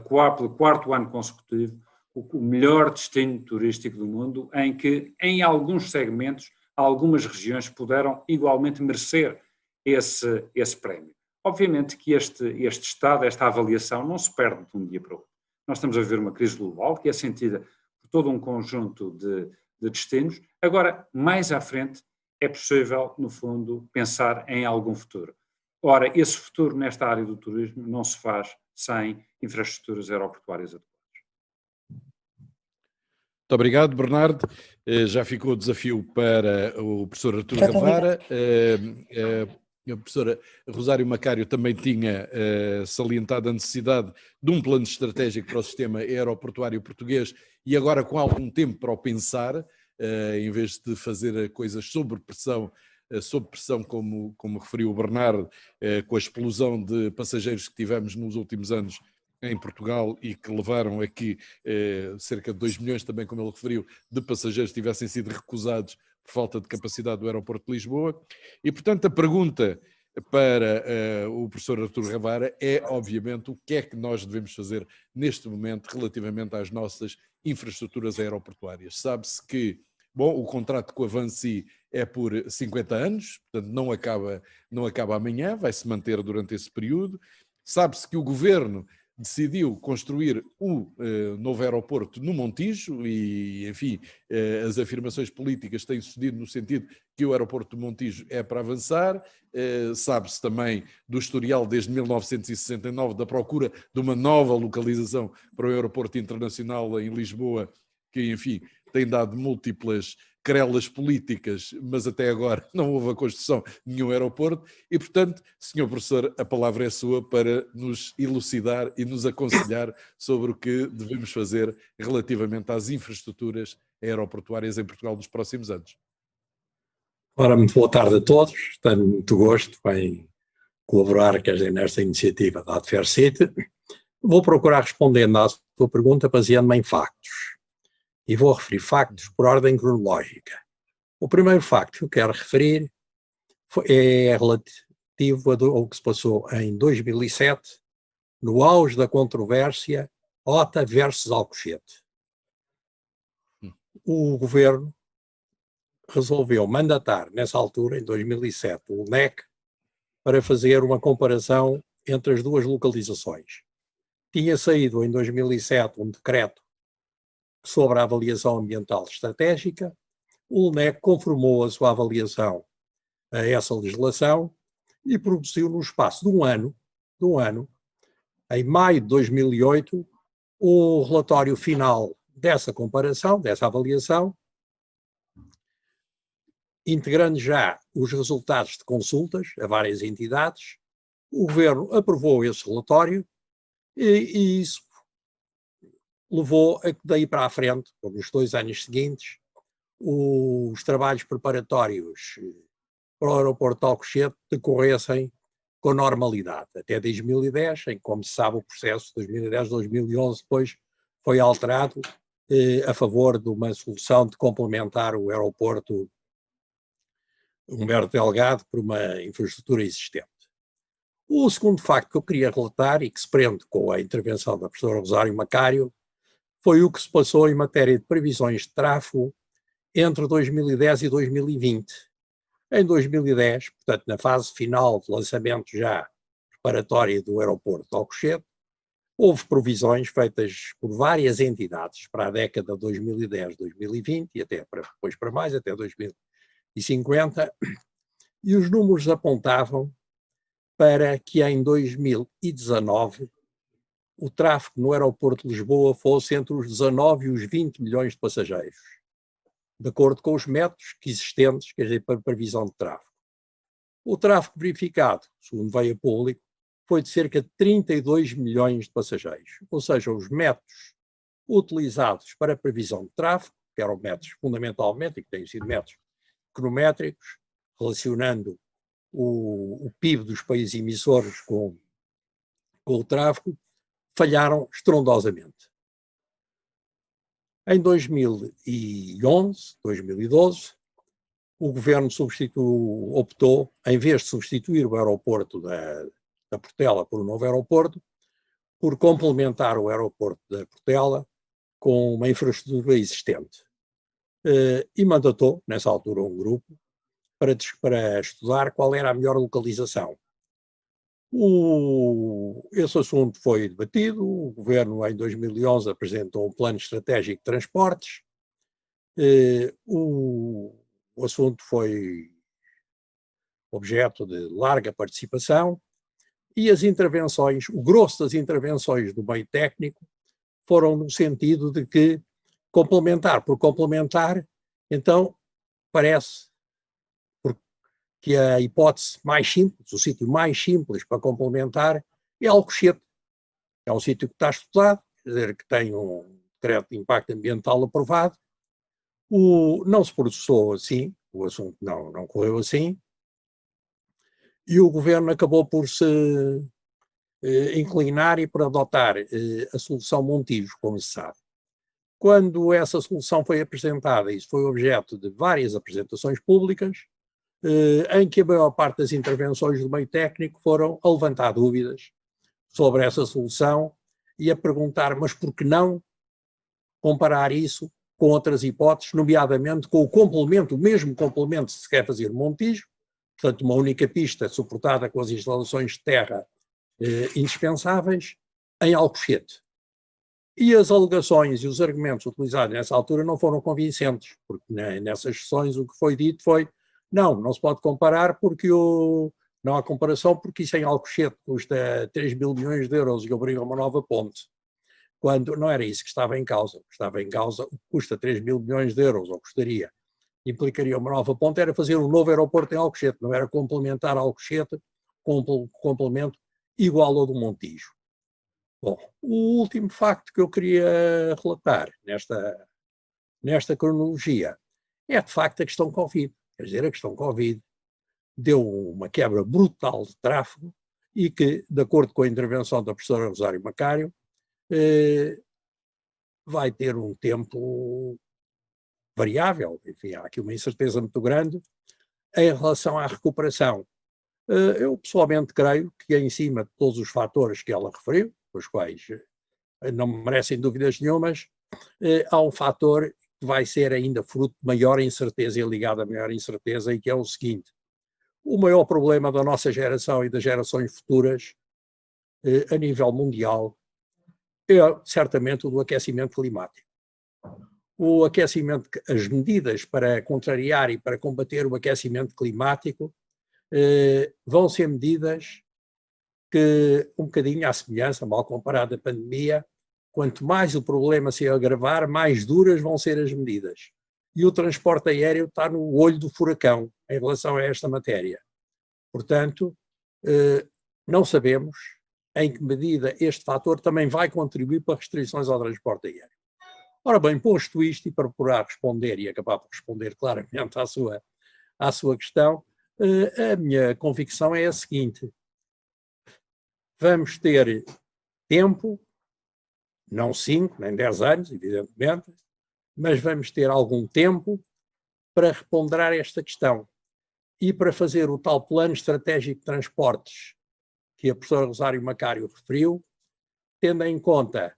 quarto ano consecutivo, o melhor destino turístico do mundo, em que, em alguns segmentos, algumas regiões puderam igualmente merecer esse prémio. Obviamente que este estado, esta avaliação, não se perde de um dia para o outro. Nós estamos a viver uma crise global que é sentida por todo um conjunto de destinos. Agora, mais à frente, é possível, no fundo, pensar em algum futuro. Ora, esse futuro nesta área do turismo não se faz sem infraestruturas aeroportuárias adequadas. Muito obrigado, Bernardo. Já ficou o desafio para o professor Artur Ravara. A professora Rosário Macário também tinha salientado a necessidade de um plano estratégico para o sistema aeroportuário português e agora com algum tempo para o pensar, em vez de fazer coisas sob pressão, como referiu o Bernardo, com a explosão de passageiros que tivemos nos últimos anos em Portugal e que levaram a que cerca de 2 milhões, também como ele referiu, de passageiros tivessem sido recusados por falta de capacidade do aeroporto de Lisboa. E, portanto, a pergunta para o professor Artur Ravara é, obviamente, o que é que nós devemos fazer neste momento relativamente às nossas infraestruturas aeroportuárias. Sabe-se que, bom, o contrato com a Vinci é por 50 anos, portanto não acaba amanhã, vai se manter durante esse período. Sabe-se que o governo decidiu construir o novo aeroporto no Montijo e, enfim, as afirmações políticas têm sucedido no sentido que o aeroporto do Montijo é para avançar. Sabe-se também do historial desde 1969 da procura de uma nova localização para o aeroporto internacional em Lisboa, que, enfim, tem dado múltiplas querelas políticas, mas até agora não houve a construção de nenhum aeroporto e, portanto, Sr. Professor, a palavra é sua para nos elucidar e nos aconselhar sobre o que devemos fazer relativamente às infraestruturas aeroportuárias em Portugal nos próximos anos. Ora, muito boa tarde a todos, tenho muito gosto em colaborar nesta iniciativa da ADFERCIT. Vou procurar respondendo à sua pergunta baseando-me em factos. e vou referir factos por ordem cronológica. O primeiro facto que eu quero referir é relativo ao que se passou em 2007, no auge da controvérsia OTA versus Alcochete. O governo resolveu mandatar, nessa altura, em 2007, o NEC para fazer uma comparação entre as duas localizações. Tinha saído em 2007 um decreto sobre a avaliação ambiental estratégica. O NEC conformou a sua avaliação a essa legislação e produziu no espaço de um ano, em maio de 2008, o relatório final dessa comparação, dessa avaliação, integrando já os resultados de consultas a várias entidades. O governo aprovou esse relatório e isso levou a que daí para a frente, nos 2 anos seguintes, os trabalhos preparatórios para o aeroporto de Alcochete decorressem com normalidade, até 2010, em que, como se sabe, o processo de 2010-2011 depois foi alterado a favor de uma solução de complementar o aeroporto Humberto Delgado por uma infraestrutura existente. O segundo facto que eu queria relatar, e que se prende com a intervenção da professora Rosário Macário, foi o que se passou em matéria de previsões de tráfego entre 2010 e 2020. Em 2010, portanto, na fase final de lançamento já preparatória do aeroporto de Alcochete, houve provisões feitas por várias entidades para a década 2010-2020 e até depois para mais, até 2050, e os números apontavam para que em 2019 o tráfego no aeroporto de Lisboa fosse entre os 19 e os 20 milhões de passageiros, de acordo com os métodos existentes, quer dizer, para previsão de tráfego. O tráfego verificado, segundo veio a público, foi de cerca de 32 milhões de passageiros, ou seja, os métodos utilizados para a previsão de tráfego, que eram métodos fundamentalmente, e que têm sido métodos econométricos, relacionando o PIB dos países emissores com o tráfego, falharam estrondosamente. Em 2011, 2012, o governo optou, em vez de substituir o aeroporto da Portela por um novo aeroporto, por complementar o aeroporto da Portela com uma infraestrutura existente. E mandatou, nessa altura, um grupo para estudar qual era a melhor localização. Esse assunto foi debatido, o governo em 2011 apresentou um plano estratégico de transportes, o assunto foi objeto de larga participação e as intervenções, o grosso das intervenções do meio técnico foram no sentido de que, complementar por complementar, então parece que a hipótese mais simples, o sítio mais simples para complementar é Alcochete. É um sítio que está estudado, quer dizer, que tem um decreto de impacto ambiental aprovado. Não se processou assim, o assunto não correu assim, e o governo acabou por se inclinar e por adotar a solução Montijo, como se sabe. Quando essa solução foi apresentada, isso foi objeto de várias apresentações públicas, em que a maior parte das intervenções do meio técnico foram a levantar dúvidas sobre essa solução e a perguntar, mas por que não comparar isso com outras hipóteses, nomeadamente com o mesmo complemento se quer fazer Montijo, portanto uma única pista suportada com as instalações de terra indispensáveis, em Alcochete. E as alegações e os argumentos utilizados nessa altura não foram convincentes, porque nessas sessões o que foi dito foi não se pode comparar porque não há comparação porque isso em Alcochete custa 3 mil milhões de euros e obriga a uma nova ponte. Quando não era isso que estava em causa. O que estava em causa, o que custa 3 mil milhões de euros, ou custaria, implicaria uma nova ponte, era fazer um novo aeroporto em Alcochete, não era complementar Alcochete com um complemento igual ao do Montijo. Bom, o último facto que eu queria relatar nesta cronologia é de facto a questão Covid. Quer dizer, a questão Covid deu uma quebra brutal de tráfego e que, de acordo com a intervenção da professora Rosário Macário, vai ter um tempo variável. Enfim, há aqui uma incerteza muito grande em relação à recuperação. Eu pessoalmente creio que em cima de todos os fatores que ela referiu, os quais não merecem dúvidas nenhumas, há um fator que vai ser ainda fruto de maior incerteza e ligado a maior incerteza, e que é o seguinte: o maior problema da nossa geração e das gerações futuras a nível mundial é certamente o do aquecimento climático. O aquecimento, as medidas para contrariar e para combater o aquecimento climático vão ser medidas que, um bocadinho à semelhança, mal comparado à pandemia, quanto mais o problema se agravar, mais duras vão ser as medidas. E o transporte aéreo está no olho do furacão em relação a esta matéria. Portanto, não sabemos em que medida este fator também vai contribuir para restrições ao transporte aéreo. Ora bem, posto isto, e para procurar responder e acabar por responder claramente à sua questão, a minha convicção é a seguinte: vamos ter tempo, não 5 nem 10 anos, evidentemente, mas vamos ter algum tempo para reponderar esta questão e para fazer o tal plano estratégico de transportes que a professora Rosário Macário referiu, tendo em conta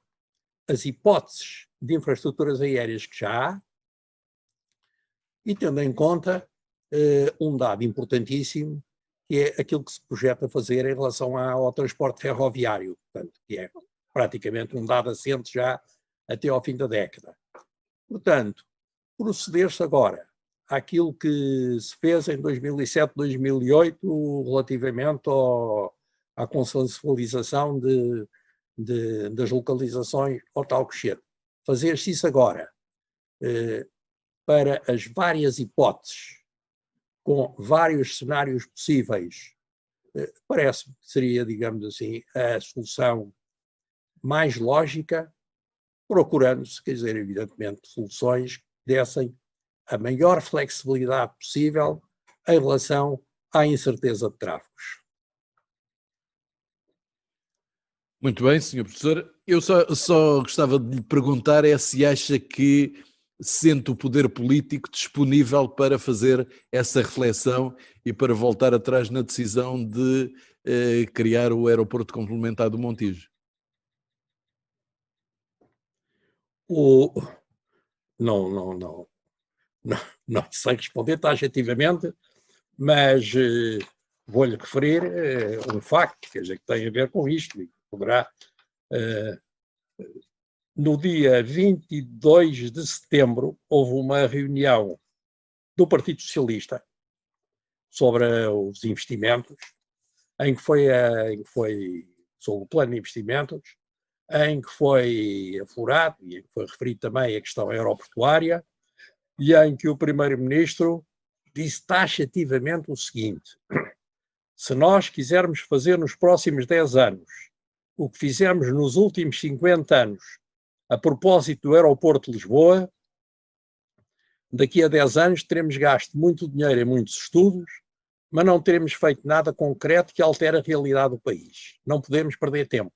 as hipóteses de infraestruturas aéreas que já há e tendo em conta um dado importantíssimo, que é aquilo que se projeta fazer em relação ao transporte ferroviário, portanto, que é praticamente um dado assente já até ao fim da década. Portanto, proceder-se agora àquilo que se fez em 2007, 2008, relativamente à consensualização das localizações ao tal cocheiro. Fazer-se isso agora para as várias hipóteses, com vários cenários possíveis, parece-me que seria, digamos assim, a solução mais lógica, procurando-se, quer dizer, evidentemente, soluções que dessem a maior flexibilidade possível em relação à incerteza de tráfegos. Muito bem, Sr. Professor. Eu só gostava de lhe perguntar se acha que sente o poder político disponível para fazer essa reflexão e para voltar atrás na decisão de criar o aeroporto complementar do Montijo. Não sei responder taxativamente, mas vou-lhe referir um facto, quer dizer, que tem a ver com isto, e poderá... no dia 22 de setembro houve uma reunião do Partido Socialista sobre os investimentos, em que foi sobre o plano de investimentos, em que foi aflorado e em que foi referido também a questão aeroportuária, e em que o Primeiro-Ministro disse taxativamente o seguinte: se nós quisermos fazer nos próximos 10 anos o que fizemos nos últimos 50 anos a propósito do aeroporto de Lisboa, daqui a 10 anos teremos gasto muito dinheiro em muitos estudos, mas não teremos feito nada concreto que altere a realidade do país. Não podemos perder tempo.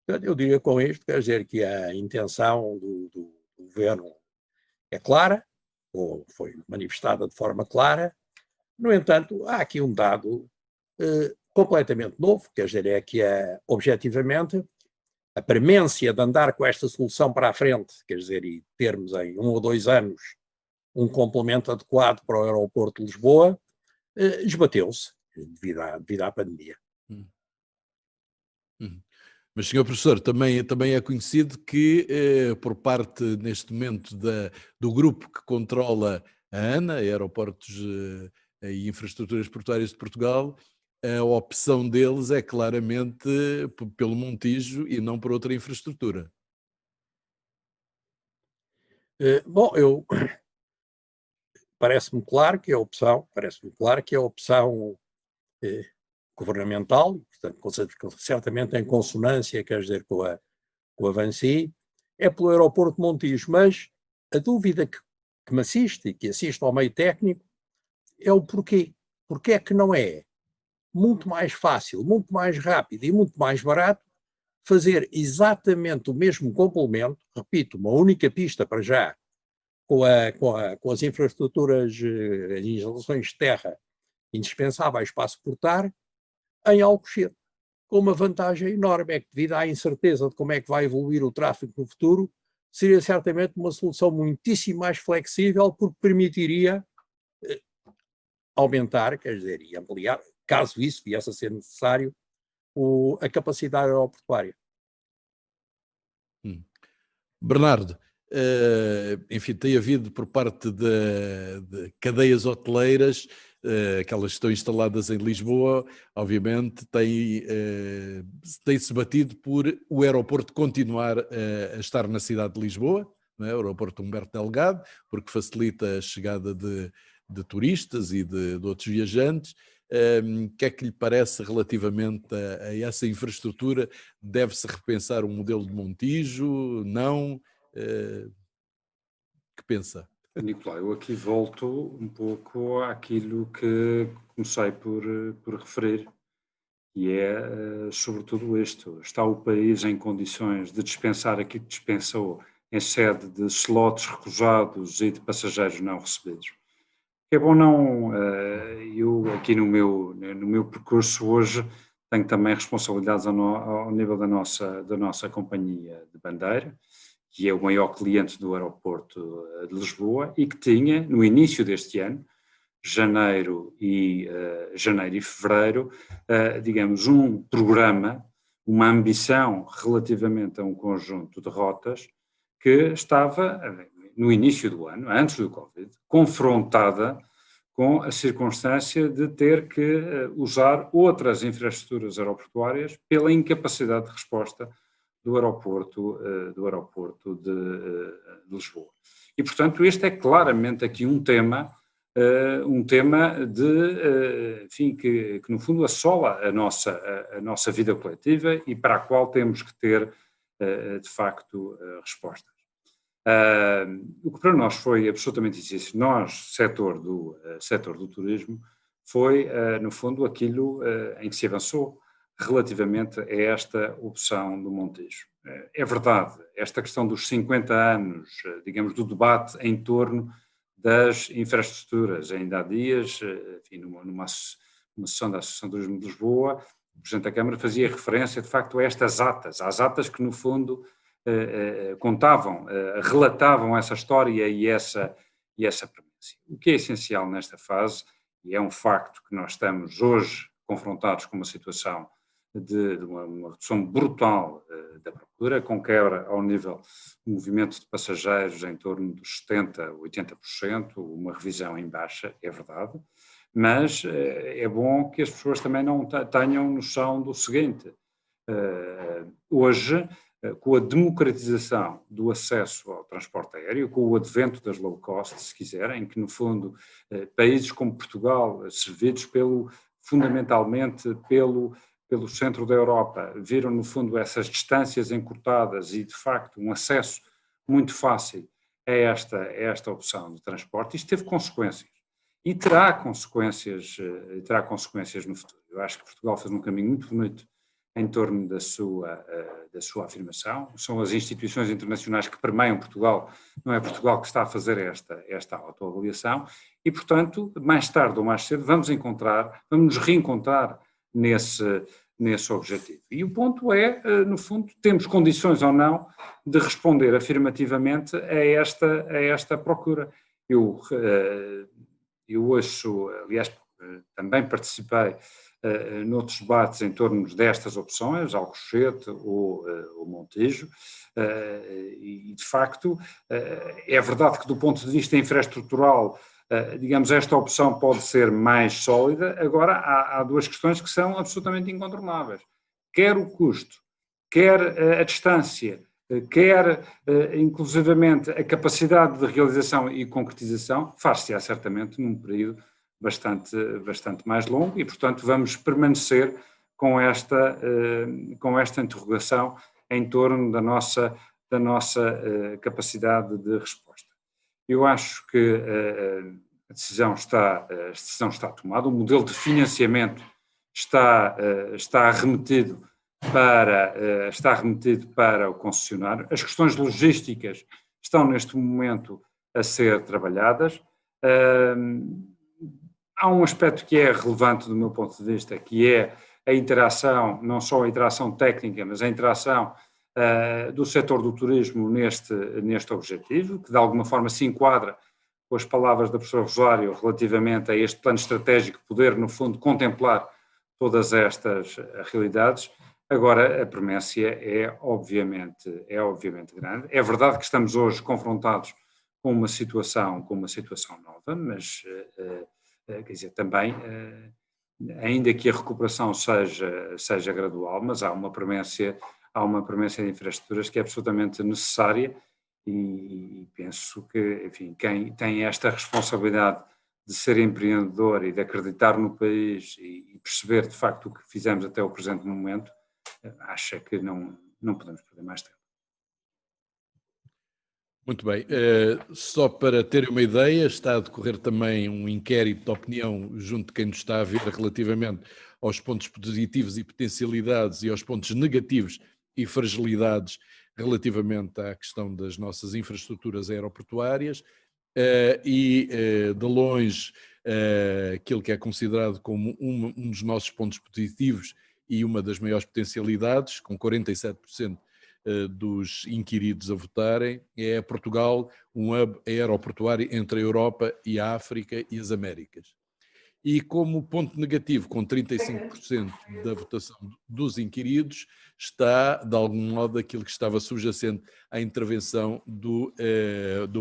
Eu diria com isto, quer dizer, que a intenção do governo é clara, ou foi manifestada de forma clara. No entanto, há aqui um dado completamente novo, quer dizer, é que objetivamente a premência de andar com esta solução para a frente, quer dizer, e termos em 1 ou 2 anos um complemento adequado para o aeroporto de Lisboa, esbateu-se devido à pandemia. Mas, Sr. Professor, também é conhecido que, por parte, neste momento, do grupo que controla a ANA, Aeroportos e Infraestruturas Portuárias de Portugal, a opção deles é claramente pelo Montijo e não por outra infraestrutura. Bom, parece-me claro que a opção governamental, portanto, certamente em consonância, quer dizer, com a Vinci, é pelo aeroporto de Montijo, mas a dúvida que me assiste e que assiste ao meio técnico é o porquê. Porquê é que não é muito mais fácil, muito mais rápido e muito mais barato fazer exatamente o mesmo complemento, repito, uma única pista para já, com as infraestruturas, as instalações de terra indispensáveis para suportar, em Alcochete, com uma vantagem enorme, é que devido à incerteza de como é que vai evoluir o tráfego no futuro, seria certamente uma solução muitíssimo mais flexível, porque permitiria aumentar, quer dizer, e ampliar, caso isso viesse a ser necessário, a capacidade aeroportuária. Bernardo, enfim, tem havido por parte de cadeias hoteleiras, aquelas que estão instaladas em Lisboa, obviamente, tem-se batido por o aeroporto continuar a estar na cidade de Lisboa, não é? O aeroporto Humberto Delgado, porque facilita a chegada de turistas e de outros viajantes. O que é que lhe parece relativamente a essa infraestrutura? Deve-se repensar um modelo de Montijo? Não? Que pensa? Nicolau, eu aqui volto um pouco àquilo que comecei por referir, e é sobretudo isto: está o país em condições de dispensar aquilo que dispensou em sede de slots recusados e de passageiros não recebidos? É bom não, eu aqui no meu percurso hoje tenho também responsabilidades ao nível da nossa companhia de bandeira, que é o maior cliente do aeroporto de Lisboa e que tinha, no início deste ano, janeiro e fevereiro, digamos, um programa, uma ambição relativamente a um conjunto de rotas que estava, no início do ano, antes do Covid, confrontada com a circunstância de ter que usar outras infraestruturas aeroportuárias pela incapacidade de resposta do aeroporto de Lisboa. E, portanto, este é claramente aqui um tema enfim, que no fundo assola a nossa vida coletiva e para a qual temos que ter, de facto, respostas. O que para nós foi absolutamente essencial, nós, setor do turismo, foi, no fundo, aquilo em que se avançou relativamente a esta opção do Montijo. É verdade, esta questão dos 50 anos, digamos, do debate em torno das infraestruturas. Ainda há dias, enfim, numa sessão da Associação de Turismo de Lisboa, o Presidente da Câmara fazia referência, de facto, a estas atas, às atas que, no fundo, contavam, relatavam essa história e essa premissa. O que é essencial nesta fase, e é um facto que nós estamos hoje confrontados com uma situação de uma redução brutal da procura, com quebra ao nível do movimento de passageiros em torno dos 70%, 80%, uma revisão em baixa, é verdade, mas é bom que as pessoas também não tenham noção do seguinte: hoje, com a democratização do acesso ao transporte aéreo, com o advento das low cost, se quiserem, que no fundo países como Portugal, servidos fundamentalmente pelo centro da Europa, viram no fundo essas distâncias encurtadas e de facto um acesso muito fácil a esta opção de transporte. Isto teve consequências e terá consequências no futuro. Eu acho que Portugal fez um caminho muito bonito em torno da sua afirmação. São as instituições internacionais que permeiam Portugal, não é Portugal que está a fazer esta autoavaliação e, portanto, mais tarde ou mais cedo vamos nos reencontrar nesse objetivo. E o ponto é, no fundo, temos condições ou não de responder afirmativamente a esta procura. Eu ouço, aliás, também participei noutros debates em torno destas opções, Alcochete ou Montijo, e de facto é verdade que do ponto de vista infraestrutural, digamos, esta opção pode ser mais sólida. Agora há duas questões que são absolutamente incontornáveis, quer o custo, quer a distância, quer inclusivamente a capacidade de realização e concretização, far-se-á certamente num período bastante mais longo e, portanto, vamos permanecer com esta interrogação em torno da nossa capacidade de resposta. Eu acho que a decisão está tomada, o modelo de financiamento está arremetido está remetido para o concessionário. As questões logísticas estão neste momento a ser trabalhadas. Há um aspecto que é relevante do meu ponto de vista, que é a interação, não só a interação técnica, mas a interação do setor do turismo neste objetivo, que de alguma forma se enquadra com as palavras da professora Rosário relativamente a este plano estratégico, poder, no fundo, contemplar todas estas realidades. Agora, a premência é obviamente grande. É verdade que estamos hoje confrontados com uma situação nova, mas, quer dizer, também, ainda que a recuperação seja gradual, mas há uma premência de infraestruturas que é absolutamente necessária e penso que, enfim, quem tem esta responsabilidade de ser empreendedor e de acreditar no país e perceber de facto o que fizemos até o presente momento, acha que não podemos perder mais tempo. Muito bem. Só para ter uma ideia, está a decorrer também um inquérito de opinião junto de quem nos está a ver relativamente aos pontos positivos e potencialidades e aos pontos negativos e fragilidades relativamente à questão das nossas infraestruturas aeroportuárias e, de longe, aquilo que é considerado como um dos nossos pontos positivos e uma das maiores potencialidades, com 47% dos inquiridos a votarem, é Portugal um hub aeroportuário entre a Europa e a África e as Américas. E como ponto negativo, com 35% da votação dos inquiridos, está, de algum modo, aquilo que estava subjacente à intervenção do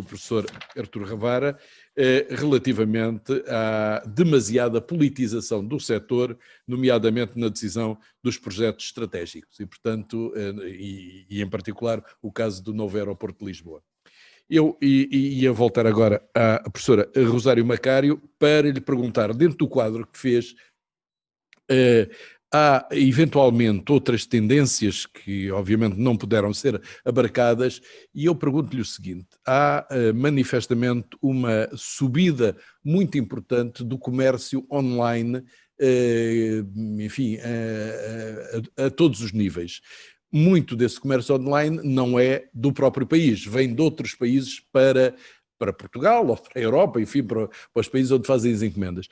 professor Artur Ravara, relativamente à demasiada politização do setor, nomeadamente na decisão dos projetos estratégicos, e, portanto, e em particular, o caso do novo aeroporto de Lisboa. Eu ia voltar agora à professora Rosário Macário para lhe perguntar, dentro do quadro que fez, há eventualmente outras tendências que obviamente não puderam ser abarcadas, e eu pergunto-lhe o seguinte: há manifestamente uma subida muito importante do comércio online, enfim, a todos os níveis. Muito desse comércio online não é do próprio país, vem de outros países para Portugal ou para a Europa, enfim, para os países onde fazem as encomendas.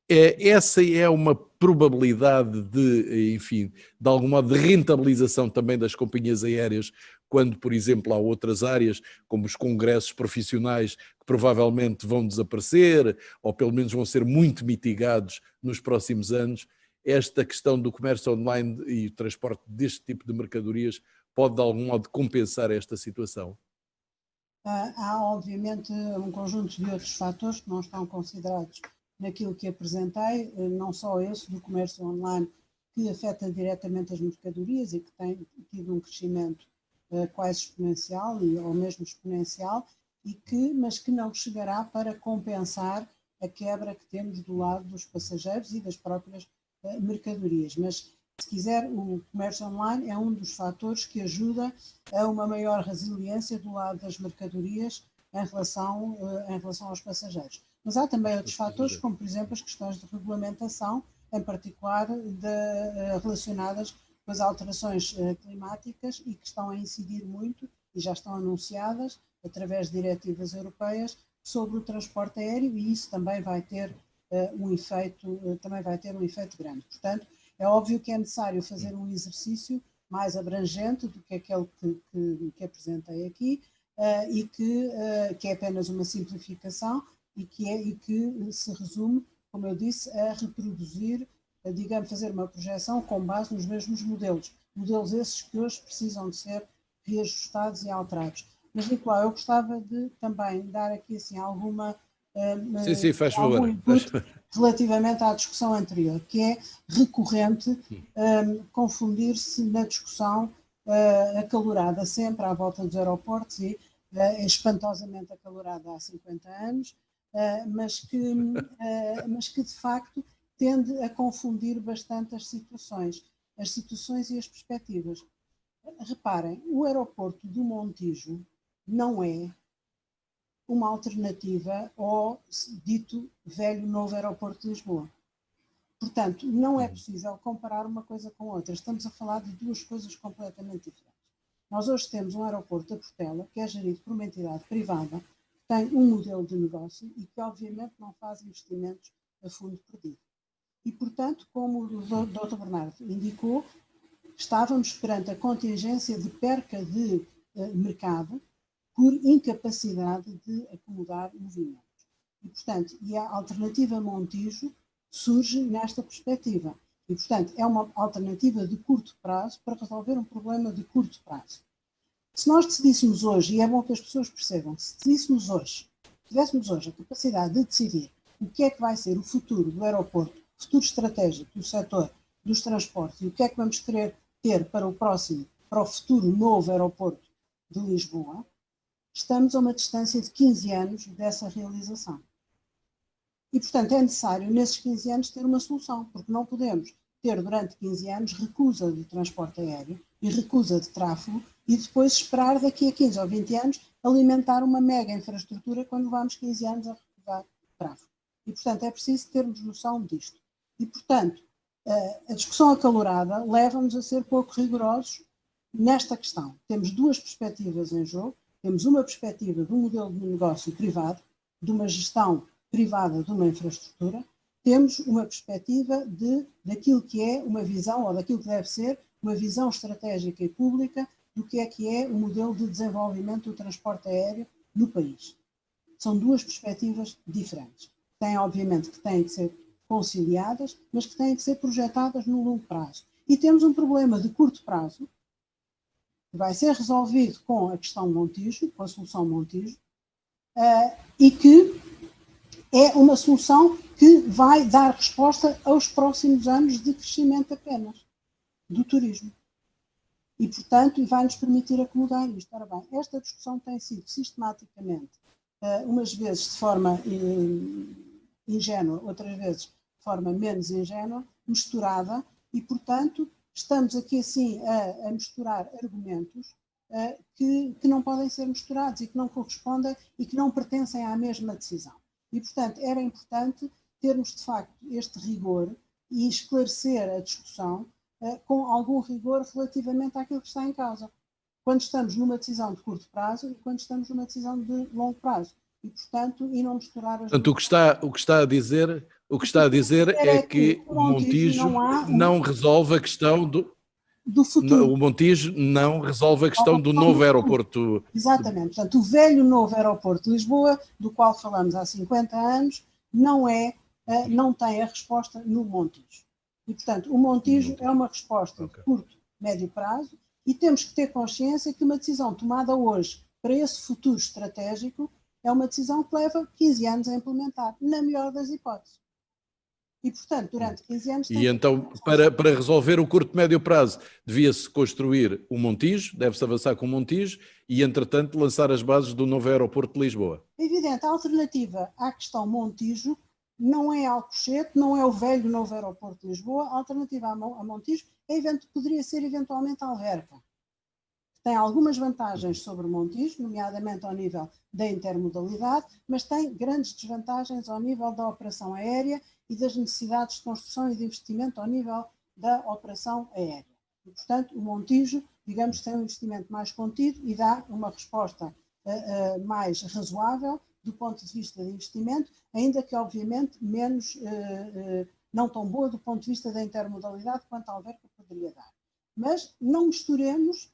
Essa é uma probabilidade de, enfim, de algum modo de rentabilização também das companhias aéreas, quando, por exemplo, há outras áreas, como os congressos profissionais, que provavelmente vão desaparecer, ou pelo menos vão ser muito mitigados nos próximos anos. Esta questão do comércio online e o transporte deste tipo de mercadorias pode, de algum modo, compensar esta situação? Há, obviamente, um conjunto de outros fatores que não estão considerados naquilo que apresentei, não só esse do comércio online, que afeta diretamente as mercadorias e que tem tido um crescimento quase exponencial, ou mesmo exponencial, mas que não chegará para compensar a quebra que temos do lado dos passageiros e das próprias mercadorias. Mas, se quiser, o comércio online é um dos fatores que ajuda a uma maior resiliência do lado das mercadorias em relação aos passageiros. Mas há também outros fatores, como, por exemplo, as questões de regulamentação, em particular relacionadas com as alterações climáticas e que estão a incidir muito, e já estão anunciadas, através de diretivas europeias, sobre o transporte aéreo, e isso também vai ter um efeito grande. Portanto, é óbvio que é necessário fazer um exercício mais abrangente do que aquele que apresentei aqui, e que é apenas uma simplificação e que se resume, como eu disse, a reproduzir, digamos, fazer uma projeção com base nos mesmos modelos esses que hoje precisam de ser reajustados e alterados. Mas, Nicolau, eu gostava de também dar aqui assim alguma Sim, faz favor. input relativamente à discussão anterior, que é recorrente confundir-se na discussão acalorada sempre à volta dos aeroportos e espantosamente acalorada há 50 anos, mas que de facto tende a confundir bastante as situações e as perspectivas. Reparem, o aeroporto do Montijo não é uma alternativa ao dito velho novo aeroporto de Lisboa. Portanto, não é possível comparar uma coisa com outra. Estamos a falar de duas coisas completamente diferentes. Nós hoje temos um aeroporto da Portela, que é gerido por uma entidade privada, que tem um modelo de negócio e que, obviamente, não faz investimentos a fundo perdido. E, portanto, como o Dr. Bernardo indicou, estávamos perante a contingência de perca de mercado por incapacidade de acomodar movimentos. E, portanto, a alternativa Montijo surge nesta perspectiva. E, portanto, é uma alternativa de curto prazo para resolver um problema de curto prazo. Se nós decidíssemos hoje, e é bom que as pessoas percebam, se tivéssemos hoje a capacidade de decidir o que é que vai ser o futuro do aeroporto, o futuro estratégico do setor dos transportes e o que é que vamos querer ter para o futuro novo aeroporto de Lisboa, estamos a uma distância de 15 anos dessa realização. E, portanto, é necessário, nesses 15 anos, ter uma solução, porque não podemos ter, durante 15 anos, recusa de transporte aéreo e recusa de tráfego e depois esperar, daqui a 15 ou 20 anos, alimentar uma mega infraestrutura quando vamos 15 anos a recusar tráfego. E, portanto, é preciso termos noção disto. E, portanto, a discussão acalorada leva-nos a ser pouco rigorosos nesta questão. Temos duas perspectivas em jogo. Temos uma perspectiva de um modelo de negócio privado, de uma gestão privada de uma infraestrutura. Temos uma perspectiva daquilo que é uma visão, ou daquilo que deve ser uma visão estratégica e pública do que é o modelo de desenvolvimento do transporte aéreo no país. São duas perspectivas diferentes. Obviamente, que têm que ser conciliadas, mas que têm que ser projetadas no longo prazo. E temos um problema de curto prazo, que vai ser resolvido com a questão Montijo, com a solução Montijo, e que é uma solução que vai dar resposta aos próximos anos de crescimento apenas do turismo. E, portanto, vai-nos permitir acomodar isto. Ora bem, esta discussão tem sido sistematicamente, umas vezes de forma ingênua, outras vezes de forma menos ingênua, misturada, e, portanto, estamos aqui assim a misturar argumentos que não podem ser misturados e que não correspondem e que não pertencem à mesma decisão. E, portanto, era importante termos, de facto, este rigor e esclarecer a discussão com algum rigor relativamente àquilo que está em causa. Quando estamos numa decisão de curto prazo e quando estamos numa decisão de longo prazo. E, portanto, e não misturar as Portanto, o que está a dizer é que o Montijo não resolve a questão do futuro. O Montijo não resolve a questão do novo aeroporto. Exatamente. Portanto, o velho novo aeroporto de Lisboa, do qual falamos há 50 anos, não tem a resposta no Montijo. E, portanto, o Montijo é uma resposta de curto, médio prazo, e temos que ter consciência que uma decisão tomada hoje para esse futuro estratégico é uma decisão que leva 15 anos a implementar, na melhor das hipóteses. E, portanto, durante 15 anos... E então, para resolver o curto e médio prazo, devia-se construir o Montijo, deve-se avançar com o Montijo e, entretanto, lançar as bases do novo aeroporto de Lisboa. É evidente, a alternativa à questão Montijo não é Alcochete, não é o velho novo aeroporto de Lisboa. A alternativa a Montijo poderia ser eventualmente Alverca. Tem algumas vantagens sobre Montijo, nomeadamente ao nível da intermodalidade, mas tem grandes desvantagens ao nível da operação aérea e das necessidades de construção e de investimento ao nível da operação aérea. E, portanto, o Montijo, digamos, tem um investimento mais contido e dá uma resposta mais razoável do ponto de vista de investimento, ainda que, obviamente, não tão boa do ponto de vista da intermodalidade quanto a Alverca poderia dar. Mas não misturemos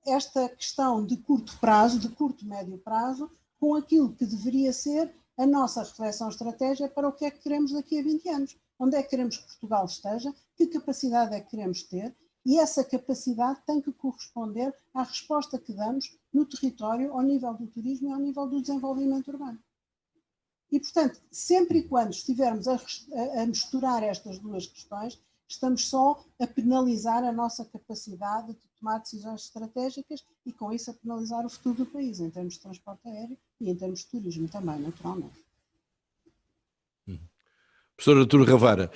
esta questão de curto prazo, de curto médio prazo, com aquilo que deveria ser a nossa reflexão estratégica para o que é que queremos daqui a 20 anos. Onde é que queremos que Portugal esteja, que capacidade é que queremos ter, e essa capacidade tem que corresponder à resposta que damos no território, ao nível do turismo e ao nível do desenvolvimento urbano. E, portanto, sempre e quando estivermos a misturar estas duas questões, estamos só a penalizar a nossa capacidade de tomar decisões estratégicas e, com isso, a penalizar o futuro do país, em termos de transporte aéreo e em termos de turismo também, naturalmente. Professor Arturo Ravara,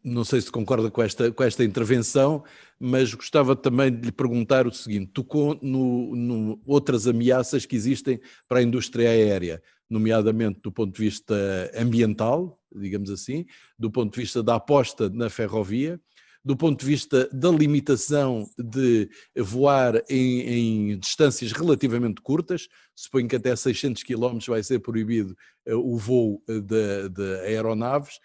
não sei se concorda com esta intervenção, mas gostava também de lhe perguntar o seguinte: tocou no outras ameaças que existem para a indústria aérea. nomeadamente do ponto de vista ambiental, digamos assim, do ponto de vista da aposta na ferrovia, do ponto de vista da limitação de voar em distâncias relativamente curtas. Suponho que até 600 km vai ser proibido o voo de aeronaves.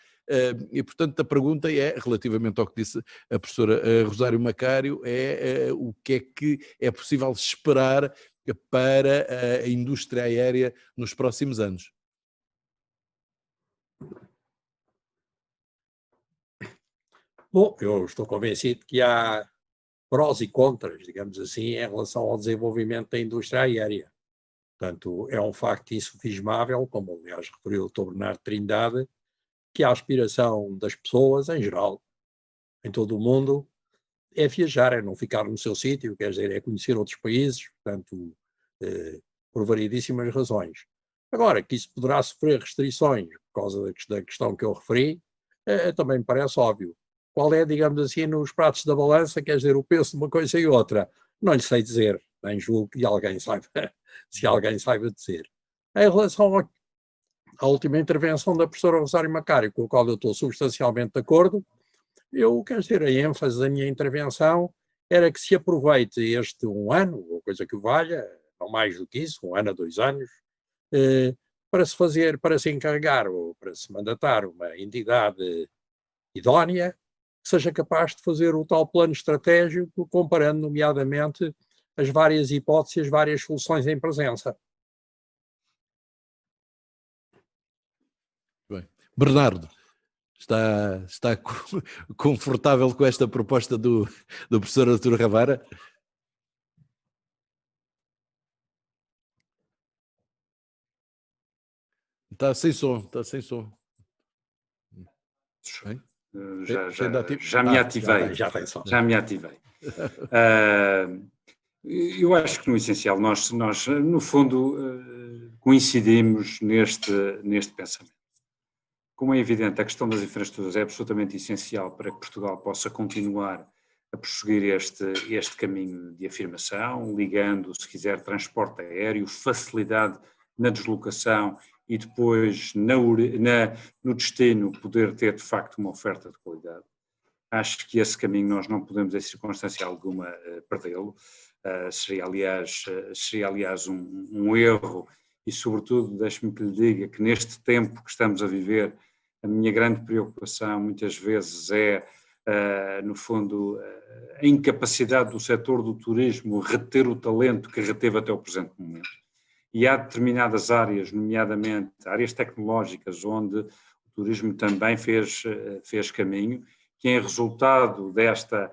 E, portanto, a pergunta é, relativamente ao que disse a professora Rosário Macário, o que é que é possível esperar para a indústria aérea nos próximos anos? Bom, eu estou convencido que há prós e contras, digamos assim, em relação ao desenvolvimento da indústria aérea. Portanto, é um facto insufismável, como aliás referiu o Dr. Bernardo Trindade, que a aspiração das pessoas, em geral, em todo o mundo, é viajar, é não ficar no seu sítio, quer dizer, é conhecer outros países, portanto, por variedíssimas razões. Agora, que isso poderá sofrer restrições por causa da questão que eu referi, também me parece óbvio. Qual é, digamos assim, nos pratos da balança, quer dizer, o peso de uma coisa e outra? Não lhe sei dizer, nem julgo que alguém saiba, se alguém saiba dizer. Em relação à última intervenção da professora Rosário Macário, com a qual eu estou substancialmente de acordo, eu, quero dizer, a ênfase da minha intervenção era que se aproveite este um ano, ou coisa que valha, não mais do que isso, 1 ano a 2 anos, para se fazer, para se encarregar ou para se mandatar uma entidade idónea que seja capaz de fazer o tal plano estratégico, comparando nomeadamente as várias hipóteses, as várias soluções em presença. Bem. Bernardo, está confortável com esta proposta do professor Arturo Ravara? Está sem som, está sem som. Bem? Já me ativei. Já me ativei. Eu acho que no essencial nós no fundo coincidimos neste pensamento. Como é evidente, a questão das infraestruturas é absolutamente essencial para que Portugal possa continuar a prosseguir este caminho de afirmação, ligando, se quiser, transporte aéreo, facilidade na deslocação e depois no destino poder ter de facto uma oferta de qualidade. Acho que esse caminho nós não podemos, em circunstância alguma, perdê-lo. Seria aliás um erro e, sobretudo, deixe-me que lhe diga que neste tempo que estamos a viver, a minha grande preocupação muitas vezes é, no fundo, a incapacidade do setor do turismo reter o talento que reteve até o presente momento. E há determinadas áreas, nomeadamente áreas tecnológicas, onde o turismo também fez caminho, que em resultado desta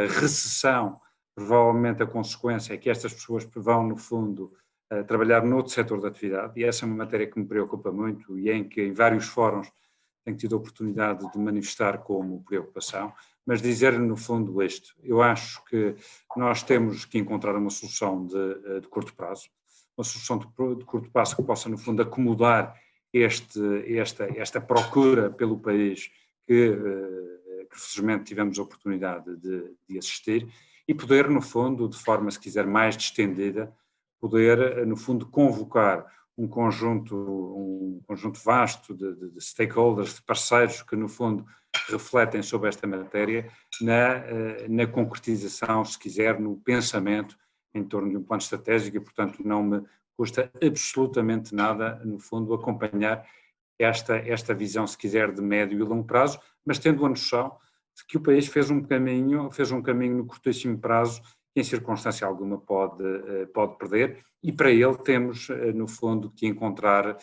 recessão, provavelmente a consequência é que estas pessoas vão, no fundo, trabalhar noutro setor de atividade, e essa é uma matéria que me preocupa muito e em que em vários fóruns tenho tido a oportunidade de manifestar como preocupação, mas dizer no fundo isto: eu acho que nós temos que encontrar uma solução de curto prazo, uma solução de curto prazo que possa, no fundo, acomodar esta procura pelo país que felizmente tivemos a oportunidade de assistir, e poder, no fundo, de forma, se quiser, mais distendida, poder, no fundo, convocar um conjunto vasto de stakeholders, de parceiros que, no fundo, refletem sobre esta matéria na concretização, se quiser, no pensamento em torno de um plano estratégico, e, portanto, não me custa absolutamente nada, no fundo, acompanhar esta visão, se quiser, de médio e longo prazo, mas tendo a noção de que o país fez um caminho no curtíssimo prazo que em circunstância alguma pode perder, e para ele temos, no fundo, que encontrar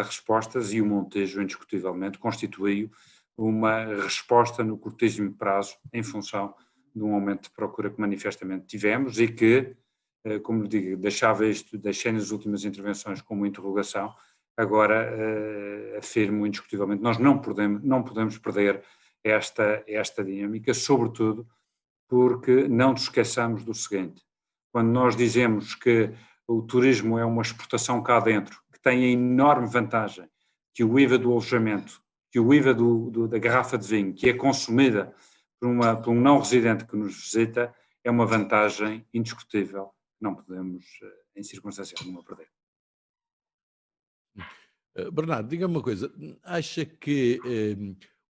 respostas, e o Montijo, indiscutivelmente, constituiu uma resposta no curtíssimo prazo em função de um aumento de procura que manifestamente tivemos e que, como lhe digo, deixei nas últimas intervenções como interrogação. Agora afirmo indiscutivelmente, nós não podemos perder esta dinâmica, sobretudo porque não nos esqueçamos do seguinte: quando nós dizemos que o turismo é uma exportação cá dentro, que tem a enorme vantagem que o IVA do alojamento, que o IVA da garrafa de vinho, que é consumida por um não residente que nos visita, é uma vantagem indiscutível, não podemos, em circunstância alguma, perder. Bernardo, diga-me uma coisa, acha que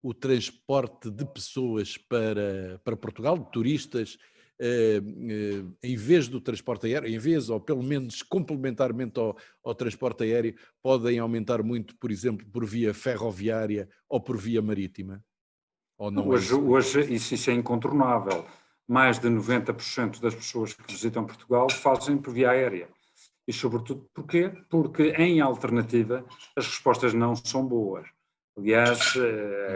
o transporte de pessoas para Portugal, de turistas, em vez do transporte aéreo, em vez ou pelo menos complementarmente ao transporte aéreo, podem aumentar muito, por exemplo, por via ferroviária ou por via marítima? Ou não é isso? Hoje isso é incontornável. Mais de 90% das pessoas que visitam Portugal fazem por via aérea. E sobretudo porquê? Porque em alternativa as respostas não são boas. Aliás,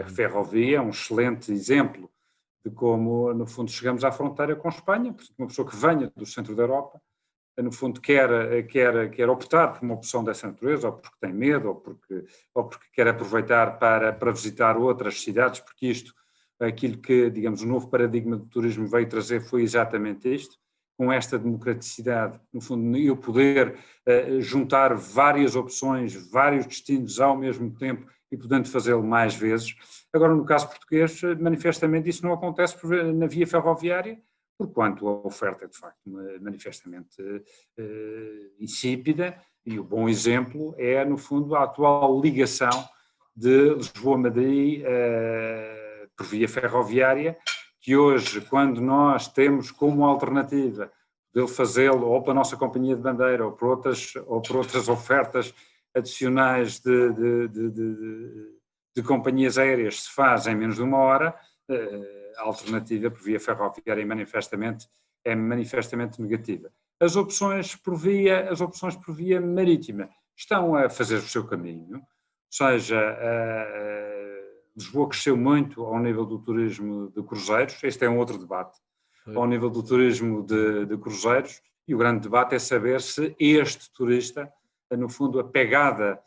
a ferrovia é um excelente exemplo de como, no fundo, chegamos à fronteira com Espanha, porque uma pessoa que venha do centro da Europa, no fundo, quer optar por uma opção dessa natureza, ou porque tem medo, ou porque quer aproveitar para visitar outras cidades, porque aquilo que, digamos, o novo paradigma do turismo veio trazer foi exatamente isto, com esta democraticidade, no fundo, eu poder juntar várias opções, vários destinos ao mesmo tempo e podendo fazê-lo mais vezes. Agora, no caso português, manifestamente isso não acontece na via ferroviária, porquanto a oferta é, de facto, manifestamente insípida, e o bom exemplo é, no fundo, a atual ligação de Lisboa-Madrid por via ferroviária, que hoje, quando nós temos como alternativa de fazê-lo ou pela nossa companhia de bandeira ou por outras ofertas adicionais de companhias aéreas, se faz em menos de uma hora, a alternativa por via ferroviária é manifestamente negativa. As opções por via marítima estão a fazer o seu caminho, ou seja, Lisboa cresceu muito ao nível do turismo de cruzeiros, este é um outro debate, ao nível do turismo de cruzeiros, e o grande debate é saber se este turista, no fundo, a pegada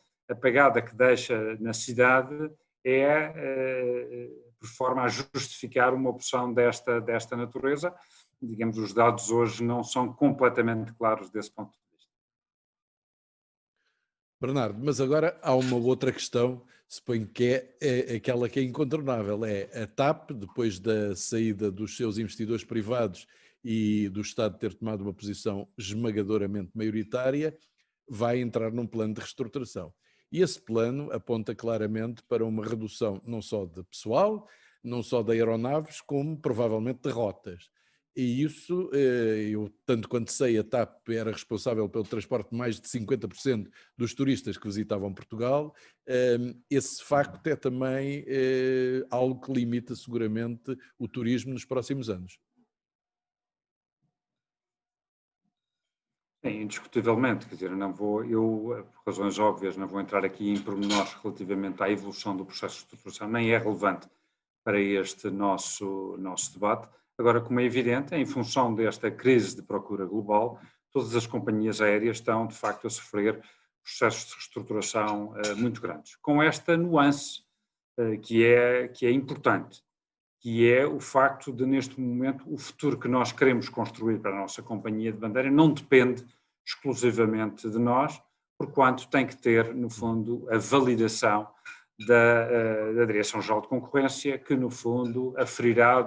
que deixa na cidade é por forma a justificar uma opção desta natureza. Digamos, os dados hoje não são completamente claros desse ponto de vista. Bernardo, mas agora há uma outra questão, suponho que é aquela que é incontornável, é a TAP, depois da saída dos seus investidores privados e do Estado ter tomado uma posição esmagadoramente maioritária, vai entrar num plano de reestruturação. E esse plano aponta claramente para uma redução não só de pessoal, não só de aeronaves, como provavelmente de rotas. E isso, eu tanto quanto sei, a TAP era responsável pelo transporte de mais de 50% dos turistas que visitavam Portugal. Esse facto é também algo que limita seguramente o turismo nos próximos anos. Sim, indiscutivelmente, quer dizer, por razões óbvias, não vou entrar aqui em pormenores relativamente à evolução do processo de estruturação, nem é relevante para este nosso debate. Agora, como é evidente, em função desta crise de procura global, todas as companhias aéreas estão, de facto, a sofrer processos de reestruturação muito grandes. Com esta nuance que é importante, que é o facto de, neste momento, o futuro que nós queremos construir para a nossa companhia de bandeira não depende exclusivamente de nós, porquanto tem que ter, no fundo, a validação da Direção-Geral de Concorrência, que, no fundo, aferirá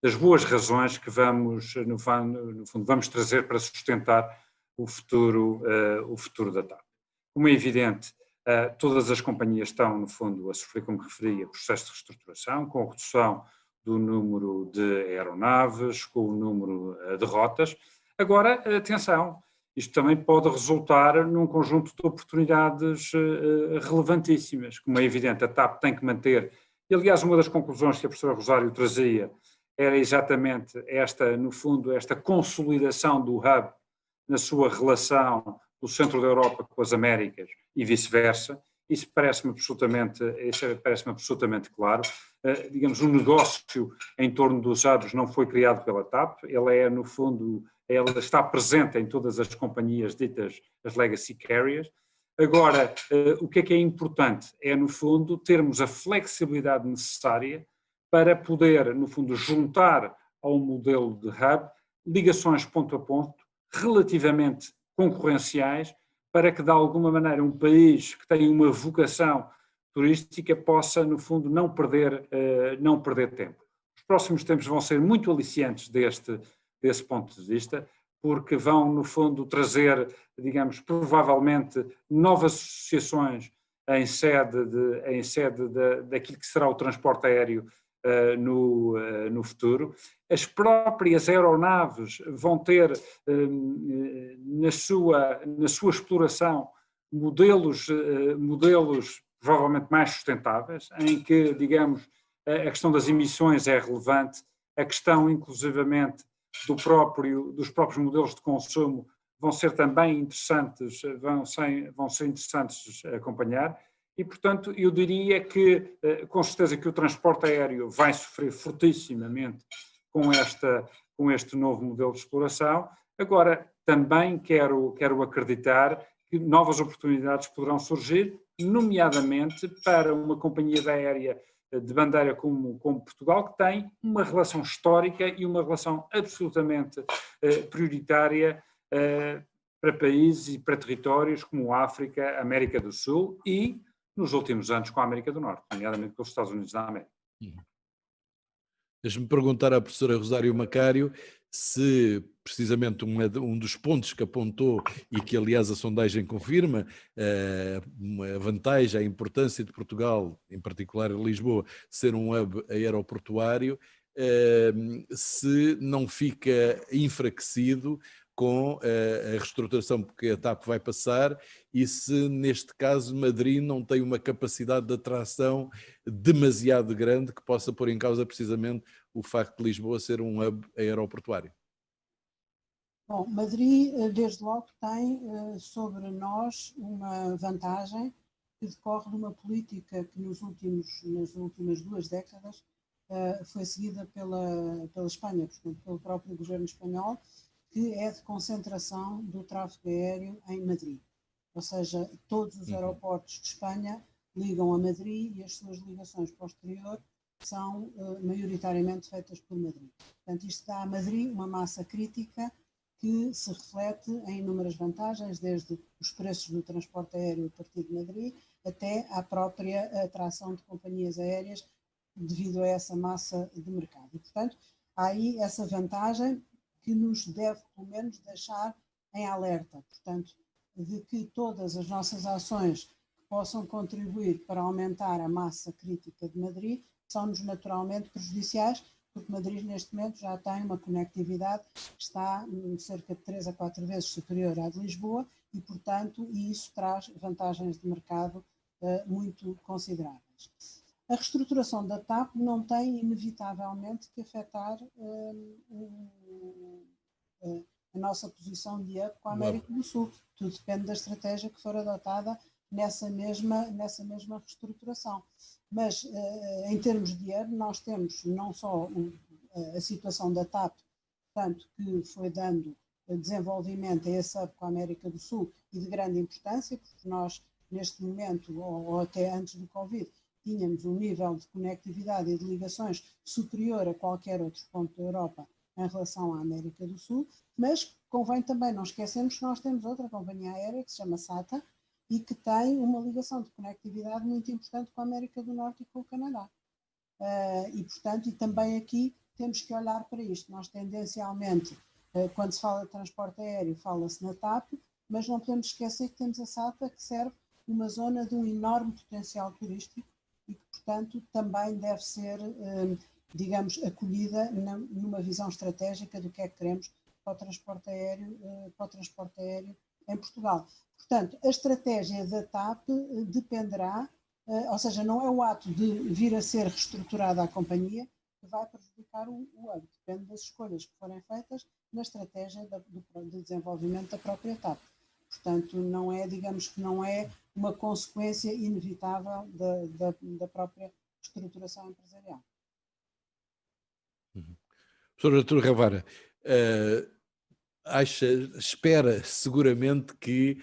das boas razões que vamos, no fundo, vamos trazer para sustentar o futuro da TAP. Como é evidente, todas as companhias estão, no fundo, a sofrer, como referi, processo de reestruturação, com a redução do número de aeronaves, com o número de rotas. Agora, atenção, isto também pode resultar num conjunto de oportunidades relevantíssimas. Como é evidente, a TAP tem que manter, e aliás uma das conclusões que a professora Rosário trazia era exatamente esta, no fundo, esta consolidação do hub na sua relação do centro da Europa com as Américas e vice-versa. Isso parece-me absolutamente claro. Digamos, o negócio em torno dos hubs não foi criado pela TAP, ele é, no fundo, ela está presente em todas as companhias ditas as legacy carriers. Agora, o que é importante é, no fundo, termos a flexibilidade necessária para poder, no fundo, juntar ao modelo de hub ligações ponto a ponto relativamente concorrenciais para que, de alguma maneira, um país que tem uma vocação turística possa, no fundo, não perder tempo. Os próximos tempos vão ser muito aliciantes desse ponto de vista, porque vão, no fundo, trazer, digamos, provavelmente novas associações em sede daquilo que será o transporte aéreo no futuro. As próprias aeronaves vão ter na sua exploração modelos provavelmente mais sustentáveis, em que, digamos, a questão das emissões é relevante, a questão, inclusivamente, dos próprios modelos de consumo vão ser também interessantes, vão ser interessantes acompanhar, e, portanto, eu diria que, com certeza, que o transporte aéreo vai sofrer fortissimamente com este novo modelo de exploração. Agora, também quero acreditar que novas oportunidades poderão surgir, nomeadamente para uma companhia aérea de bandeira como Portugal, que tem uma relação histórica e uma relação absolutamente prioritária para países e para territórios como a África, a América do Sul e, nos últimos anos, com a América do Norte, nomeadamente com os Estados Unidos da América. Deixe-me perguntar à professora Rosário Macário se, precisamente, um dos pontos que apontou e que, aliás, a sondagem confirma, a vantagem, a importância de Portugal, em particular Lisboa, ser um hub aeroportuário, se não fica enfraquecido com a reestruturação que a TAP vai passar e se, neste caso, Madrid não tem uma capacidade de atração demasiado grande que possa pôr em causa precisamente o facto de Lisboa ser um hub aeroportuário. Bom, Madrid, desde logo, tem sobre nós uma vantagem que decorre de uma política que nas últimas 2 décadas foi seguida pela Espanha, portanto, pelo próprio governo espanhol, que é de concentração do tráfego aéreo em Madrid. Ou seja, todos os aeroportos de Espanha ligam a Madrid e as suas ligações para o exterior são maioritariamente feitas por Madrid. Portanto, isto dá a Madrid uma massa crítica que se reflete em inúmeras vantagens, desde os preços do transporte aéreo a partir de Madrid até à própria atração de companhias aéreas devido a essa massa de mercado. E, portanto, há aí essa vantagem que nos deve, pelo menos, deixar em alerta, portanto, de que todas as nossas ações que possam contribuir para aumentar a massa crítica de Madrid são-nos naturalmente prejudiciais, porque Madrid neste momento já tem uma conectividade que está cerca de 3 a 4 vezes superior à de Lisboa e, portanto, isso traz vantagens de mercado muito consideráveis. A reestruturação da TAP não tem inevitavelmente que afetar a nossa posição de hub com a América do Sul. Tudo depende da estratégia que for adotada nessa mesma reestruturação. Mas, em termos de hub, nós temos não só a situação da TAP, portanto, que foi dando desenvolvimento a esse hub com a América do Sul e de grande importância, porque nós, neste momento, ou até antes do Covid, tínhamos um nível de conectividade e de ligações superior a qualquer outro ponto da Europa em relação à América do Sul, mas convém também não esquecermos que nós temos outra companhia aérea que se chama SATA e que tem uma ligação de conectividade muito importante com a América do Norte e com o Canadá. E, portanto, e também aqui temos que olhar para isto. Nós tendencialmente, quando se fala de transporte aéreo, fala-se na TAP, mas não podemos esquecer que temos a SATA que serve uma zona de um enorme potencial turístico e que, portanto, também deve ser, digamos, acolhida numa visão estratégica do que é que queremos para o transporte aéreo em Portugal. Portanto, a estratégia da TAP dependerá, ou seja, não é o ato de vir a ser reestruturada a companhia que vai prejudicar o hub, depende das escolhas que forem feitas na estratégia de desenvolvimento da própria TAP. Portanto, não é, digamos que não é uma consequência inevitável da própria estruturação empresarial. Professor Artur Ravara, espera seguramente que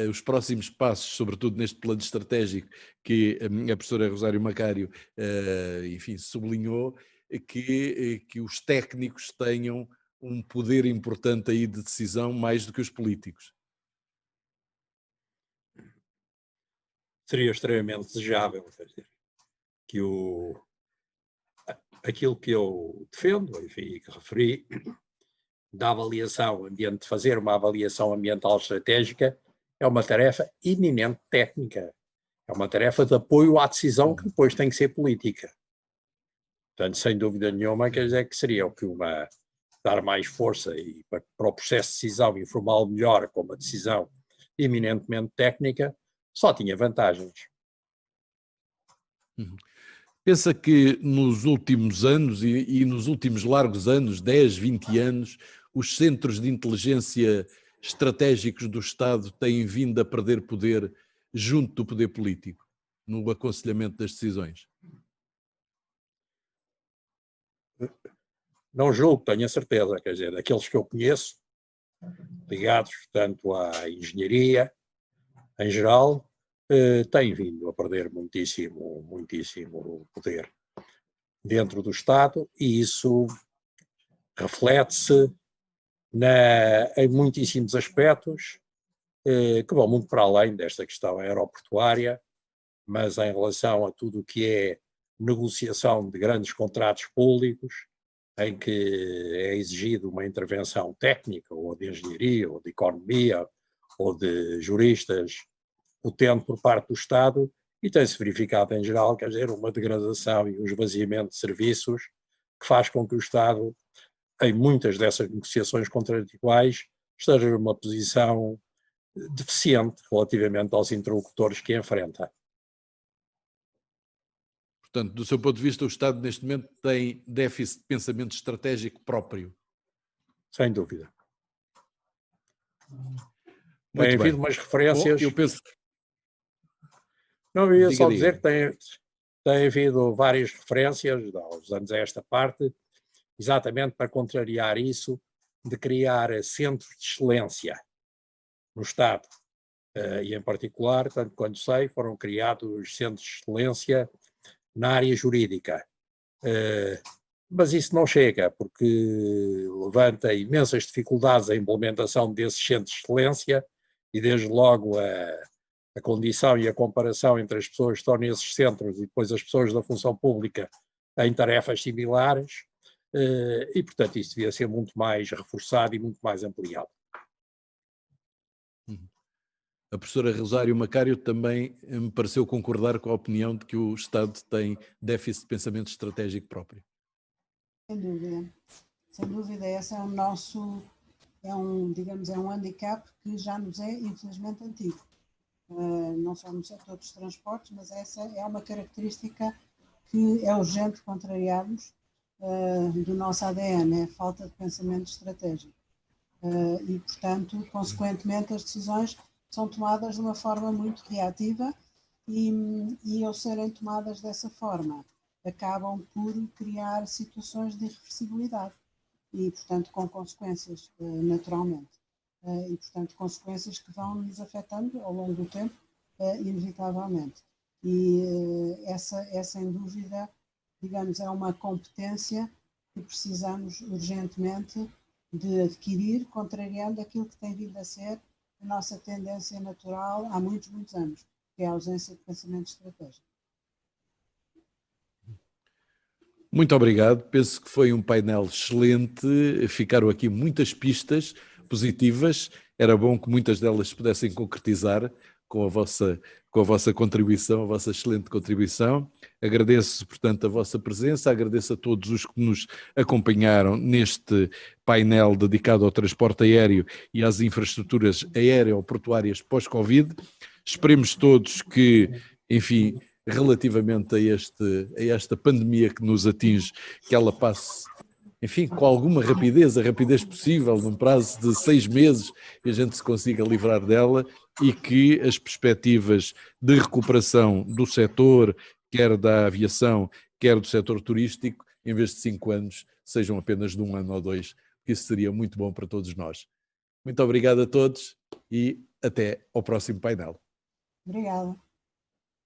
os próximos passos, sobretudo neste plano estratégico que a professora Rosário Macário, enfim, sublinhou, que os técnicos tenham um poder importante aí de decisão mais do que os políticos. Seria extremamente desejável, quer dizer, que aquilo que eu defendo, enfim, e que referi, da avaliação, de fazer uma avaliação ambiental estratégica, é uma tarefa eminente técnica. É uma tarefa de apoio à decisão que depois tem que ser política. Portanto, sem dúvida nenhuma, quer dizer que seria o que dar mais força e para o processo de decisão informal melhor, com uma decisão eminentemente técnica, só tinha vantagens. Pensa que nos últimos anos e nos últimos largos anos, 10, 20 anos, os centros de inteligência estratégicos do Estado têm vindo a perder poder junto do poder político, no aconselhamento das decisões? Não julgo, tenho a certeza, quer dizer, daqueles que eu conheço, ligados, portanto, à engenharia, em geral, têm vindo a perder muitíssimo poder dentro do Estado, e isso reflete-se em muitíssimos aspectos que vão muito para além desta questão aeroportuária, mas em relação a tudo o que é negociação de grandes contratos públicos, em que é exigido uma intervenção técnica, ou de engenharia, ou de economia, ou de juristas, potente por parte do Estado, e tem-se verificado em geral, quer dizer, uma degradação e um esvaziamento de serviços que faz com que o Estado, em muitas dessas negociações contratuais, esteja numa posição deficiente relativamente aos interlocutores que enfrenta. Portanto, do seu ponto de vista, o Estado neste momento tem déficit de pensamento estratégico próprio? Sem dúvida. Muito Tem bem. havido umas referências... Bom, eu penso... Não, eu ia Diga, só diga. dizer que tem havido várias referências, há uns anos a esta parte, exatamente para contrariar isso, de criar centros de excelência no Estado. E em particular, tanto quanto sei, foram criados centros de excelência na área jurídica. Mas isso não chega, porque levanta imensas dificuldades a implementação desses centros de excelência e desde logo a condição e a comparação entre as pessoas que estão nesses centros e depois as pessoas da função pública em tarefas similares, e portanto isso devia ser muito mais reforçado e muito mais ampliado. A professora Rosário Macário também me pareceu concordar com a opinião de que o Estado tem déficit de pensamento estratégico próprio. Sem dúvida. Sem dúvida, esse é digamos, um handicap que já nos é, infelizmente, antigo. Não só no setor dos transportes, mas essa é uma característica que é urgente contrariarmos do nosso ADN, é a falta de pensamento estratégico. E, portanto, consequentemente, as decisões são tomadas de uma forma muito reativa e ao serem tomadas dessa forma, acabam por criar situações de irreversibilidade e, portanto, com consequências, naturalmente. E, portanto, consequências que vão nos afetando ao longo do tempo, inevitavelmente. E essa, sem dúvida, digamos, é uma competência que precisamos urgentemente de adquirir, contrariando aquilo que tem vindo a ser a nossa tendência natural há muitos, muitos anos, que é a ausência de pensamento estratégico. Muito obrigado, penso que foi um painel excelente, ficaram aqui muitas pistas positivas, era bom que muitas delas se pudessem concretizar com a vossa contribuição, a vossa excelente contribuição. Agradeço, portanto, a vossa presença, agradeço a todos os que nos acompanharam neste painel dedicado ao transporte aéreo e às infraestruturas aéreo-portuárias pós-Covid. Esperemos todos que, enfim, relativamente a esta pandemia que nos atinge, que ela passe, enfim, com alguma rapidez, a rapidez possível, num prazo de 6 meses, que a gente se consiga livrar dela e que as perspectivas de recuperação do setor, quer da aviação, quer do setor turístico, em vez de 5 anos, sejam apenas de 1 ano ou 2, porque isso seria muito bom para todos nós. Muito obrigado a todos e até ao próximo painel. Obrigada.